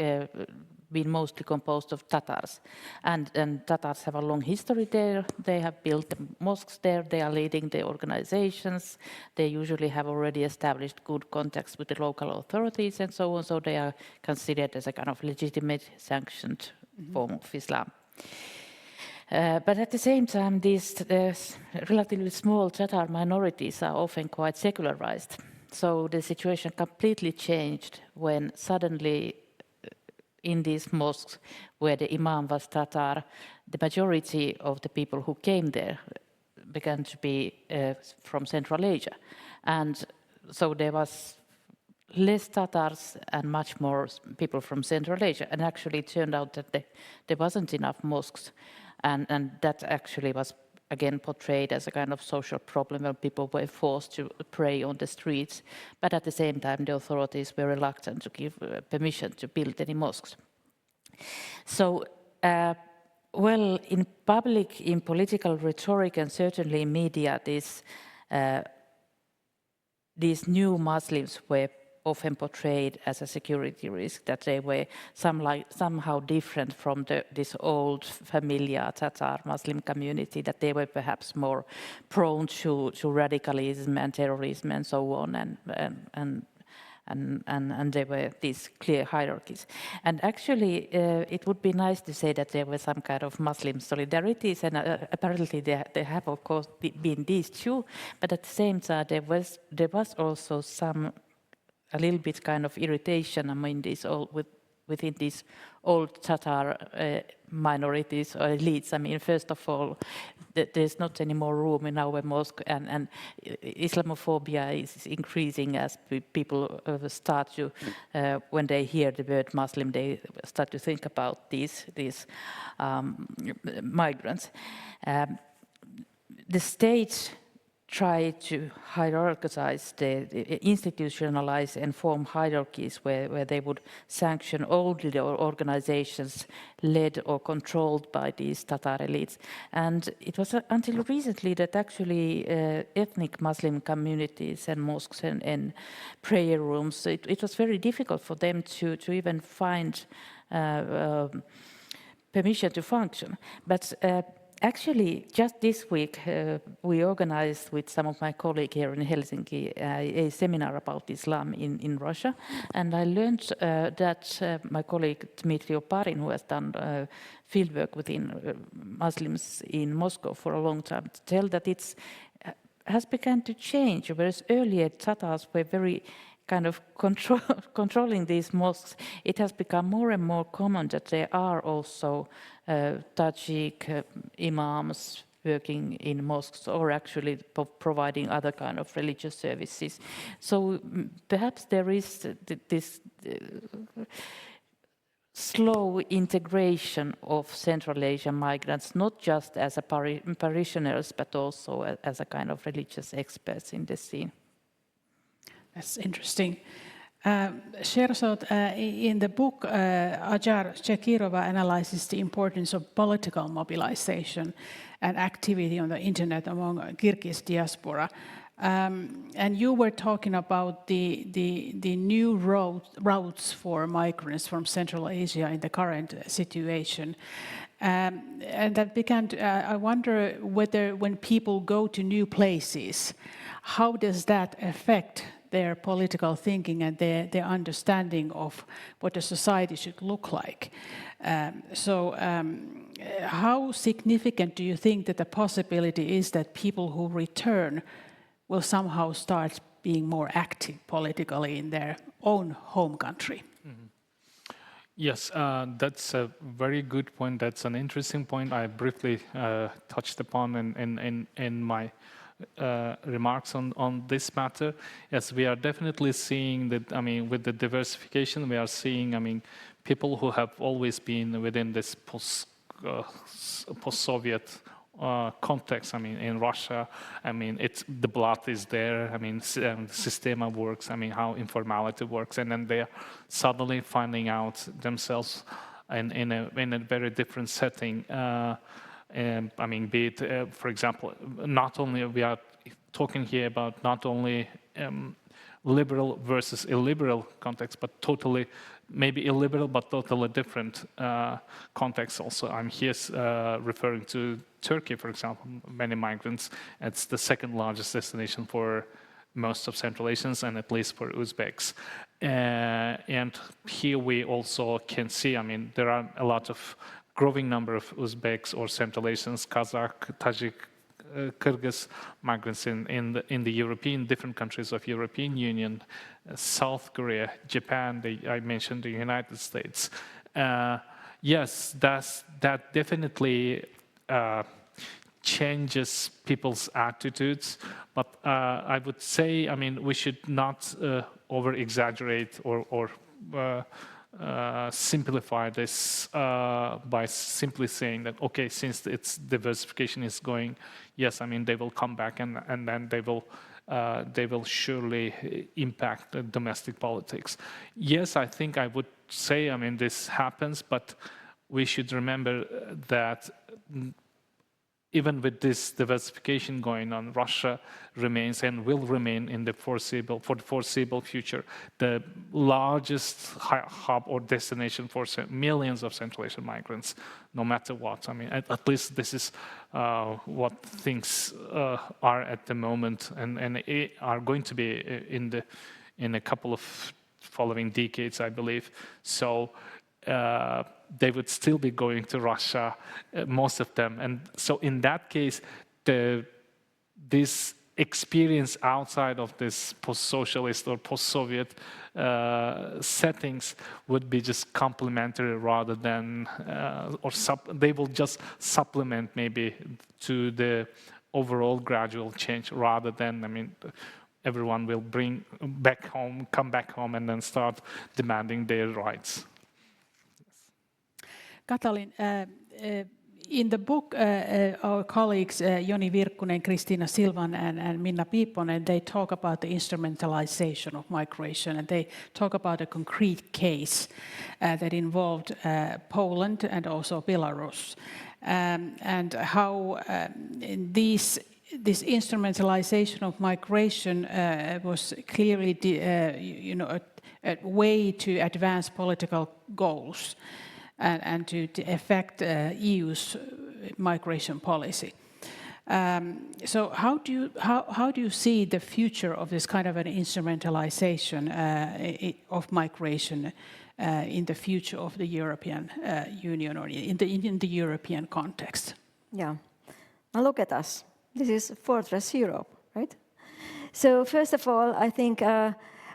been mostly composed of Tatars. And Tatars have a long history there. They have built the mosques there. They are leading the organizations. They usually have already established good contacts with the local authorities and so on. So they are considered as a kind of legitimate sanctioned form of Islam. But at the same time, these relatively small Tatar minorities are often quite secularized. So the situation completely changed when suddenly in these mosques where the imam was Tatar, the majority of the people who came there began to be from Central Asia. And so there was less Tatars and much more people from Central Asia. And actually it turned out that there wasn't enough mosques. And that actually was again portrayed as a kind of social problem when people were forced to pray on the streets. But at the same time, the authorities were reluctant to give permission to build any mosques. So, well, in public, in political rhetoric, and certainly in media, these new Muslims were often portrayed as a security risk, that they were somehow different from this old familiar Tatar Muslim community, that they were perhaps more prone to radicalism and terrorism and so on, and there were these clear hierarchies. And actually, it would be nice to say that there were some kind of Muslim solidarities, and apparently there have, of course, been these too, but at the same time, there was also a little bit kind of irritation among within these old Tatar minorities or elites. I mean, first of all, there's not any more room in our mosque, and Islamophobia is increasing as people start to, when they hear the word Muslim, they start to think about these migrants. The state try to hierarchize, institutionalize and form hierarchies where they would sanction only the organizations led or controlled by these Tatar elites. And it was until recently that actually ethnic Muslim communities and mosques and prayer rooms, it was very difficult for them to even find permission to function. But actually, just this week, we organized with some of my colleagues here in Helsinki a seminar about Islam in Russia. And I learned that my colleague Dmitry Oparin, who has done fieldwork within Muslims in Moscow for a long time, tell that it's has begun to change, whereas earlier Tatars were very kind of controlling these mosques. It has become more and more common that there are also Tajik imams working in mosques or actually providing other kind of religious services. So perhaps there is this slow integration of Central Asian migrants, not just as a parishioners, but also as a kind of religious experts in the scene. That's interesting. Sherzod, in the book, Ajar Shekirova analyzes the importance of political mobilization and activity on the internet among Kyrgyz diaspora. And you were talking about the new routes for migrants from Central Asia in the current situation. And that began to, I wonder whether when people go to new places, how does that affect their political thinking and their understanding of what a society should look like? How significant do you think that the possibility is that people who return will somehow start being more active politically in their own home country? Mm-hmm. Yes, that's a very good point. That's an interesting point I briefly touched upon in my remarks on this matter. Yes, we are definitely seeing that, I mean, with the diversification, we are seeing, I mean, people who have always been within this post-Soviet context. I mean, in Russia, I mean, the blood is there. I mean, the system works. I mean, how informality works, and then they are suddenly finding out themselves in a very different setting. I mean, be it, for example, not only we are talking here about not only liberal versus illiberal context, but totally maybe illiberal, but totally different context. Also, I'm here referring to Turkey, for example. Many migrants. It's the second largest destination for most of Central Asians, and at least for Uzbeks. And here we also can see, I mean, there are a lot of growing number of Uzbeks or Central Asians, Kazakh, Tajik, Kyrgyz migrants in the European, different countries of European Union, South Korea, Japan, I mentioned the United States. Yes, that definitely changes people's attitudes, but I would say, I mean, we should not over-exaggerate or simplify this by simply saying that, okay, since its diversification is going, yes, I mean, they will come back and then they will surely impact the domestic politics. Yes, I think I would say, I mean, this happens, but we should remember that even with this diversification going on, Russia remains and will remain in the foreseeable future the largest hub or destination for millions of Central Asian migrants, no matter what. I mean, at least this is what things are at the moment, and are going to be in a couple of following decades, I believe. So. They would still be going to Russia, most of them. And so in that case, this experience outside of this post-socialist or post-Soviet settings would be just complementary rather than, they will just supplement maybe to the overall gradual change rather than, I mean, everyone will come back home and then start demanding their rights. Katalin, In the book, our colleagues Joni Virkkunen, Kristiina Silvan and Minna Piipponen, they talk about the instrumentalization of migration, and they talk about a concrete case that involved Poland and also Belarus, and how this instrumentalization of migration was clearly a way to advance political goals and to affect EU's migration policy. So how do you see the future of this kind of an instrumentalization of migration in the future of the European Union, or in the European context? Yeah, now look at us. This is Fortress Europe, right? So first of all, I think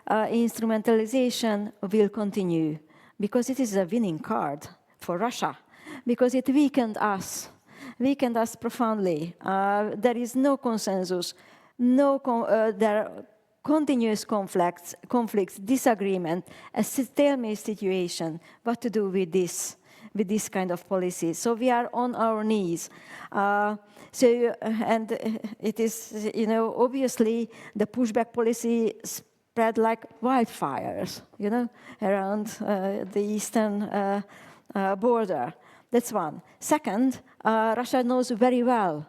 instrumentalization will continue because it is a winning card for Russia, because it weakened us profoundly. There is no consensus, there are continuous conflicts, disagreement, a stalemate situation, what to do with this kind of policy. So we are on our knees. And it is, obviously the pushback policy spread like wildfires, around the eastern border. That's one. Second, Russia knows very well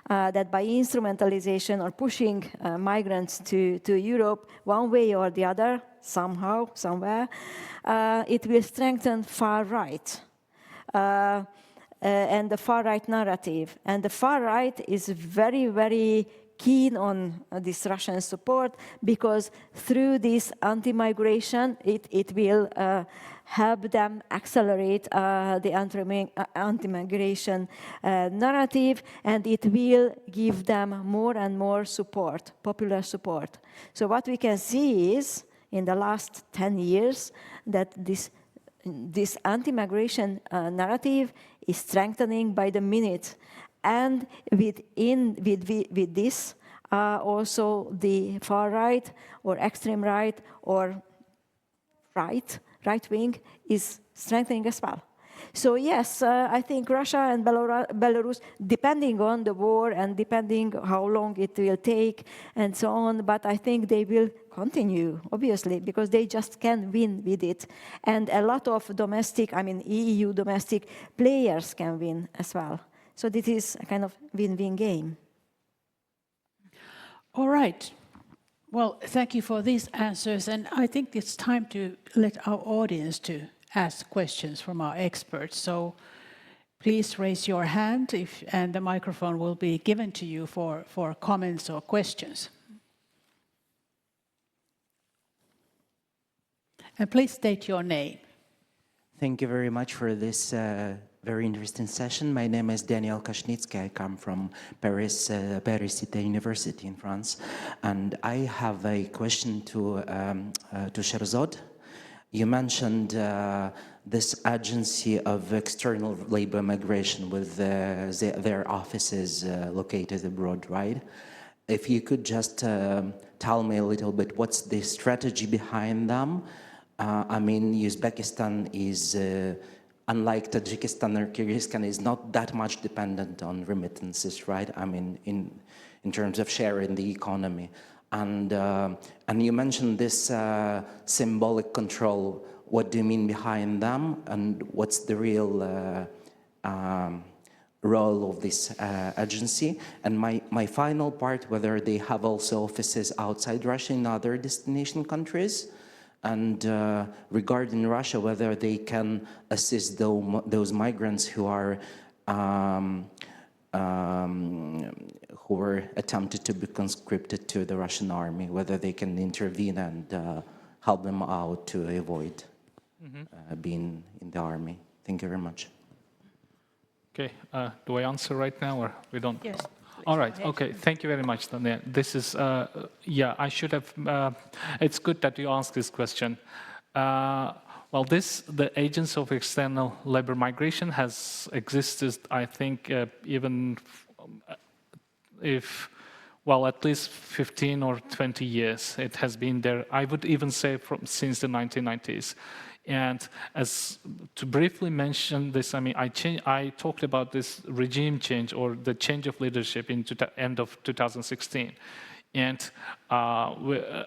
that by instrumentalization or pushing migrants to Europe one way or the other, somehow, somewhere, it will strengthen far right. And the far-right narrative. And the far-right is very, very keen on this Russian support, because through this anti-migration, it will help them accelerate the anti-migration narrative, and it will give them more and more support, popular support. So what we can see is, in the last 10 years, that this anti-migration narrative is strengthening by the minute. And with this, also the far right or extreme right or right wing is strengthening as well. So yes, I think Russia and Belarus, depending on the war and depending how long it will take and so on, but I think they will continue, obviously, because they just can win with it. And a lot of EU domestic players can win as well. So this is a kind of win-win game. All right. Well, thank you for these answers. And I think it's time to let our audience to ask questions from our experts. So please raise your hand and the microphone will be given to you for comments or questions. And please state your name. Thank you very much for this very interesting session. My name is Daniel Kashnitsky. I come from Paris Cité University in France. And I have a question to Sherzod. You mentioned this agency of external labor migration with their offices located abroad, right? If you could just tell me a little bit, what's the strategy behind them? Uzbekistan is, unlike Tajikistan or Kyrgyzstan, is not that much dependent on remittances, right? In terms of share in the economy. And you mentioned this symbolic control. What do you mean behind them? And what's the real role of this agency? And my final part, whether they have also offices outside Russia in other destination countries? And regarding Russia, whether they can assist those migrants who are who were attempted to be conscripted to the Russian army, whether they can intervene and help them out to avoid being in the army. Thank you very much. Okay, do I answer right now or we don't? Yes. All right, okay, thank you very much, Daniel. This is, I should have, it's good that you asked this question. Well, the Agency of External Labor Migration has existed, I think, even if well, at least 15 or 20 years. It has been there, I would even say, since the 1990s. And as to briefly mention this, I mean, I talked about this regime change or the change of leadership in end of 2016. And the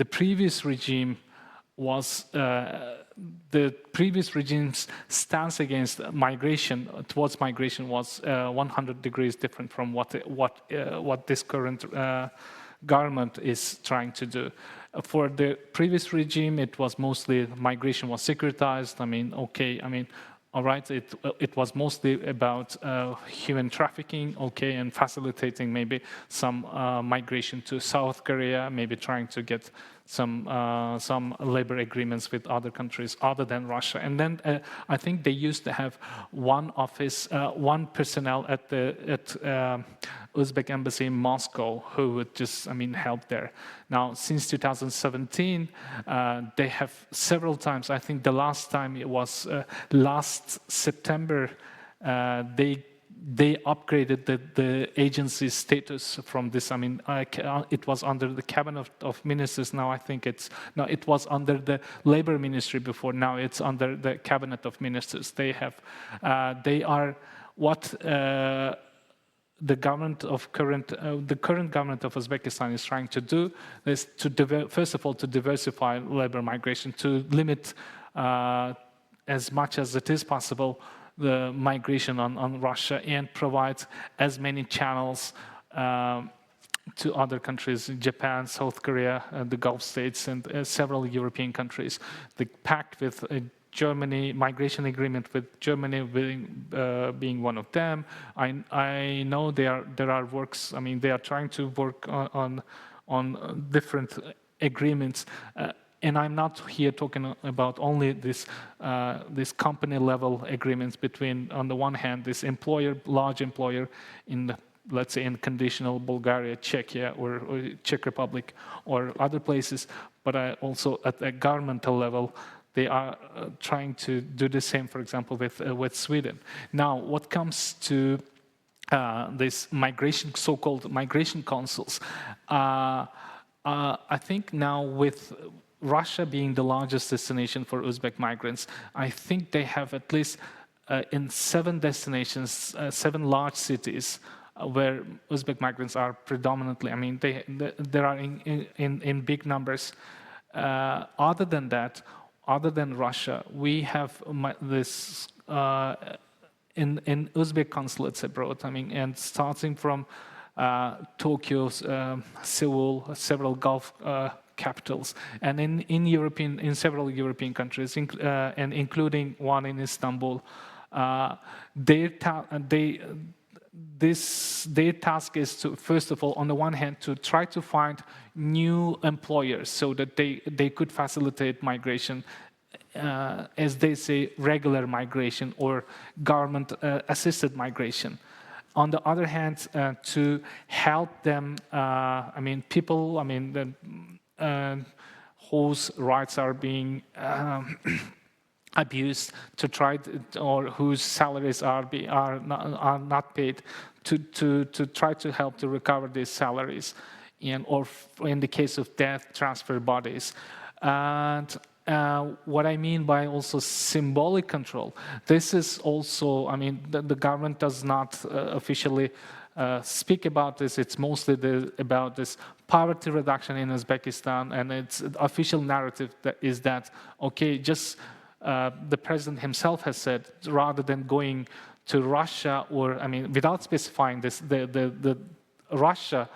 previous regime was the previous regime's stance against migration, towards migration, was 100 degrees different from what this current government is trying to do. For the previous regime, it was mostly migration was securitized. I mean, okay, I mean, all right, it was mostly about human trafficking, okay, and facilitating maybe some migration to South Korea, maybe trying to get some labor agreements with other countries other than Russia. And then I think they used to have one office, one personnel at the Uzbek embassy in Moscow who would just, I mean, help there. Now, since 2017, they have several times, I think the last time it was last September, they upgraded the agency's status from this. I mean, it was under the cabinet of ministers. Now I think it was under the labor ministry before. Now it's under the cabinet of ministers. They are what the government of the current government of Uzbekistan is trying to do is to first of all to diversify labor migration, to limit as much as it is possible the migration on Russia, and provide as many channels to other countries, Japan, South Korea, the Gulf states, and several European countries. The pact with Germany, migration agreement with Germany being one of them. I know there are works, I mean, they are trying to work on different agreements. And I'm not here talking about only this company level agreements between, on the one hand, this employer, large employer in, let's say, in conditional Bulgaria, Czechia, or Czech Republic, or other places, but also at a governmental level, they are trying to do the same, for example, with Sweden. Now, what comes to this migration, so-called migration councils, I think now with Russia being the largest destination for Uzbek migrants, I think they have at least in 7 destinations, 7 large cities where Uzbek migrants are predominantly. I mean, there are in big numbers. Other than that, other than Russia, we have this in Uzbek consulates abroad. I mean, and starting from Tokyo, Seoul, several Gulf capitals, and in several European countries, and including one in Istanbul. Their task is to, first of all, on the one hand, to try to find new employers so that they could facilitate migration, as they say, regular migration or government assisted migration. On the other hand, to help them, I mean, people, I mean, whose rights are being abused, to try or whose salaries are not paid, to try to help to recover these salaries, or in the case of death, transfer bodies. And what I mean by also symbolic control, this is also, I mean, the government does not officially speak about this. It's mostly about this poverty reduction in Uzbekistan, and its official narrative is that, okay, just the president himself has said, rather than going to Russia, or, I mean, without specifying this, the Russia,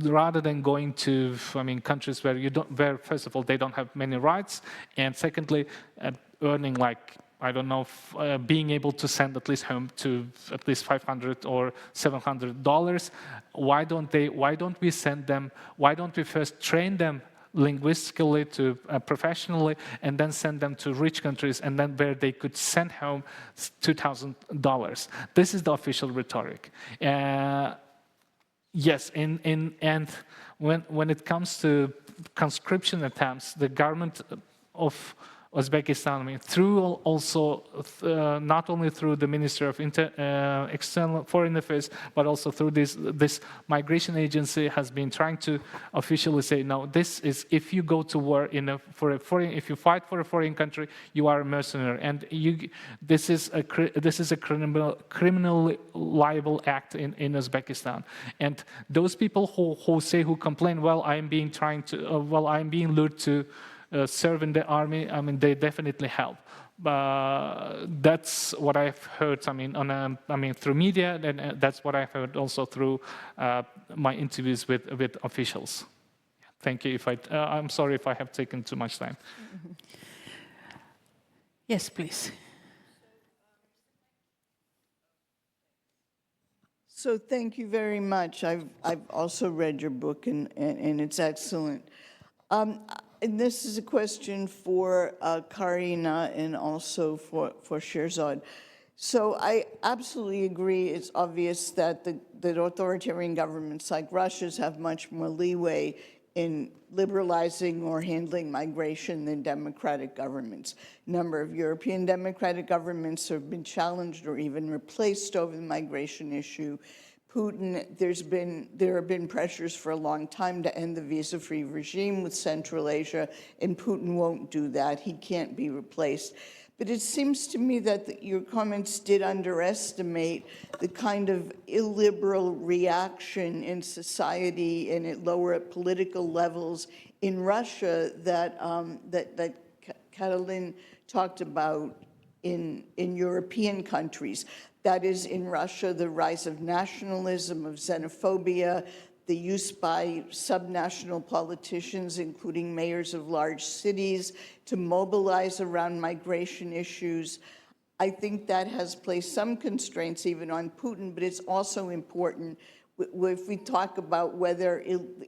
rather than going to, I mean, countries where first of all they don't have many rights, and secondly, earning like, I don't know, being able to send at least home to at least $500 or $700. Why don't we send them? Why don't we first train them linguistically, to professionally, and then send them to rich countries, and then where they could send home $2,000? This is the official rhetoric. Yes, and when it comes to conscription attempts, the government of Uzbekistan, I mean, through also, not only through the Ministry of External Foreign Affairs, but also through this migration agency has been trying to officially say, no, this is, if you go to war if you fight for a foreign country, you are a mercenary, and this is a criminally liable act in Uzbekistan. And those people who complain, well, I'm being lured to serve in the army, I mean, they definitely help. That's what I've heard. I mean, through media, and that's what I've heard also through my interviews with officials. Thank you. I'm sorry if I have taken too much time. Yes, please. So thank you very much. I've also read your book, and it's excellent. And this is a question for Kaarina and also for Sherzod. So I absolutely agree. It's obvious that that authoritarian governments like Russia's have much more leeway in liberalizing or handling migration than democratic governments. A number of European democratic governments have been challenged or even replaced over the migration issue. Putin, there have been pressures for a long time to end the visa-free regime with Central Asia, and Putin won't do that. He can't be replaced. But it seems to me that your comments did underestimate the kind of illiberal reaction in society and at lower political levels in Russia that Katalin talked about in European countries. That is, in Russia, the rise of nationalism, of xenophobia, the use by subnational politicians, including mayors of large cities, to mobilize around migration issues. I think that has placed some constraints even on Putin, but it's also important if we talk about whether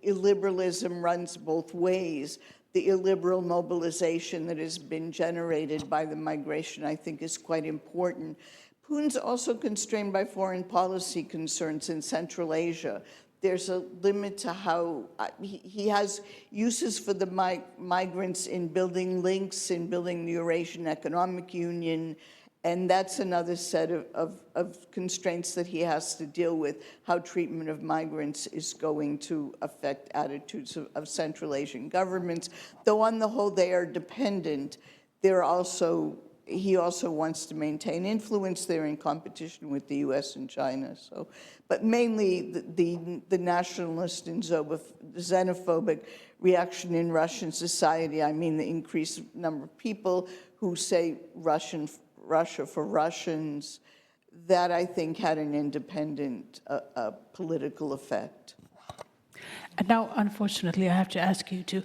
illiberalism runs both ways. The illiberal mobilization that has been generated by the migration, I think, is quite important. Putin's also constrained by foreign policy concerns in Central Asia. There's a limit to how he has uses for the migrants in building links, in building the Eurasian Economic Union, and that's another set of constraints that he has to deal with, how treatment of migrants is going to affect attitudes of Central Asian governments. Though on the whole they are dependent, he also wants to maintain influence there in competition with the US and China. So, but mainly the nationalist and xenophobic reaction in Russian society, I mean the increased number of people who say Russia for Russians, that I think had an independent political effect. And now, unfortunately, I have to ask you to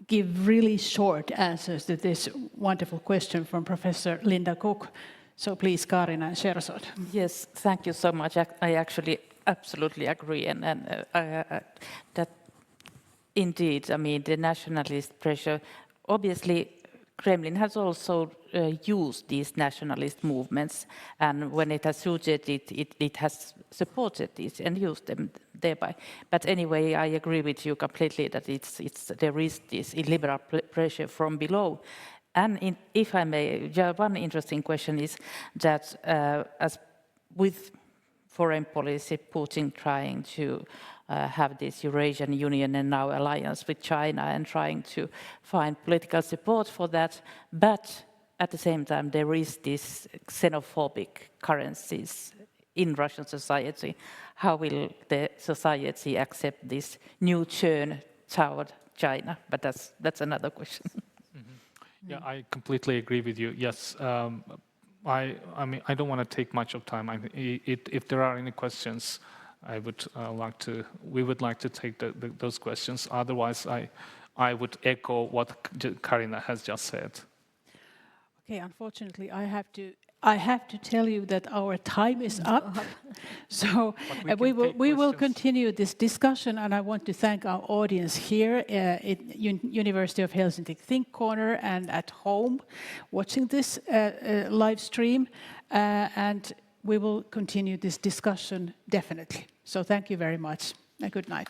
give really short answers to this wonderful question from Professor Linda Cook. So please, Kaarina and Sherzod. Yes, thank you so much. I actually absolutely agree, and that indeed, I mean, the nationalist pressure, obviously, Kremlin has also used these nationalist movements, and when it has suited it has supported it and used them thereby. But anyway, I agree with you completely that there is this illiberal pressure from below. And if I may, one interesting question is that as with foreign policy, Putin trying to have this Eurasian Union and now alliance with China and trying to find political support for that, but at the same time there is this xenophobic currencies in Russian society. How will the society accept this new turn toward China? But that's another question. Mm-hmm. Yeah, I completely agree with you. Yes, I mean, I don't want to take much of time. If there are any questions, we would like to take those questions. Otherwise, I would echo what Kaarina has just said. Okay, unfortunately, I have to tell you that our time is up. So we will continue this discussion, and I want to thank our audience here at University of Helsinki ThinkCorner and at home watching this live stream, and we will continue this discussion definitely. So thank you very much and good night.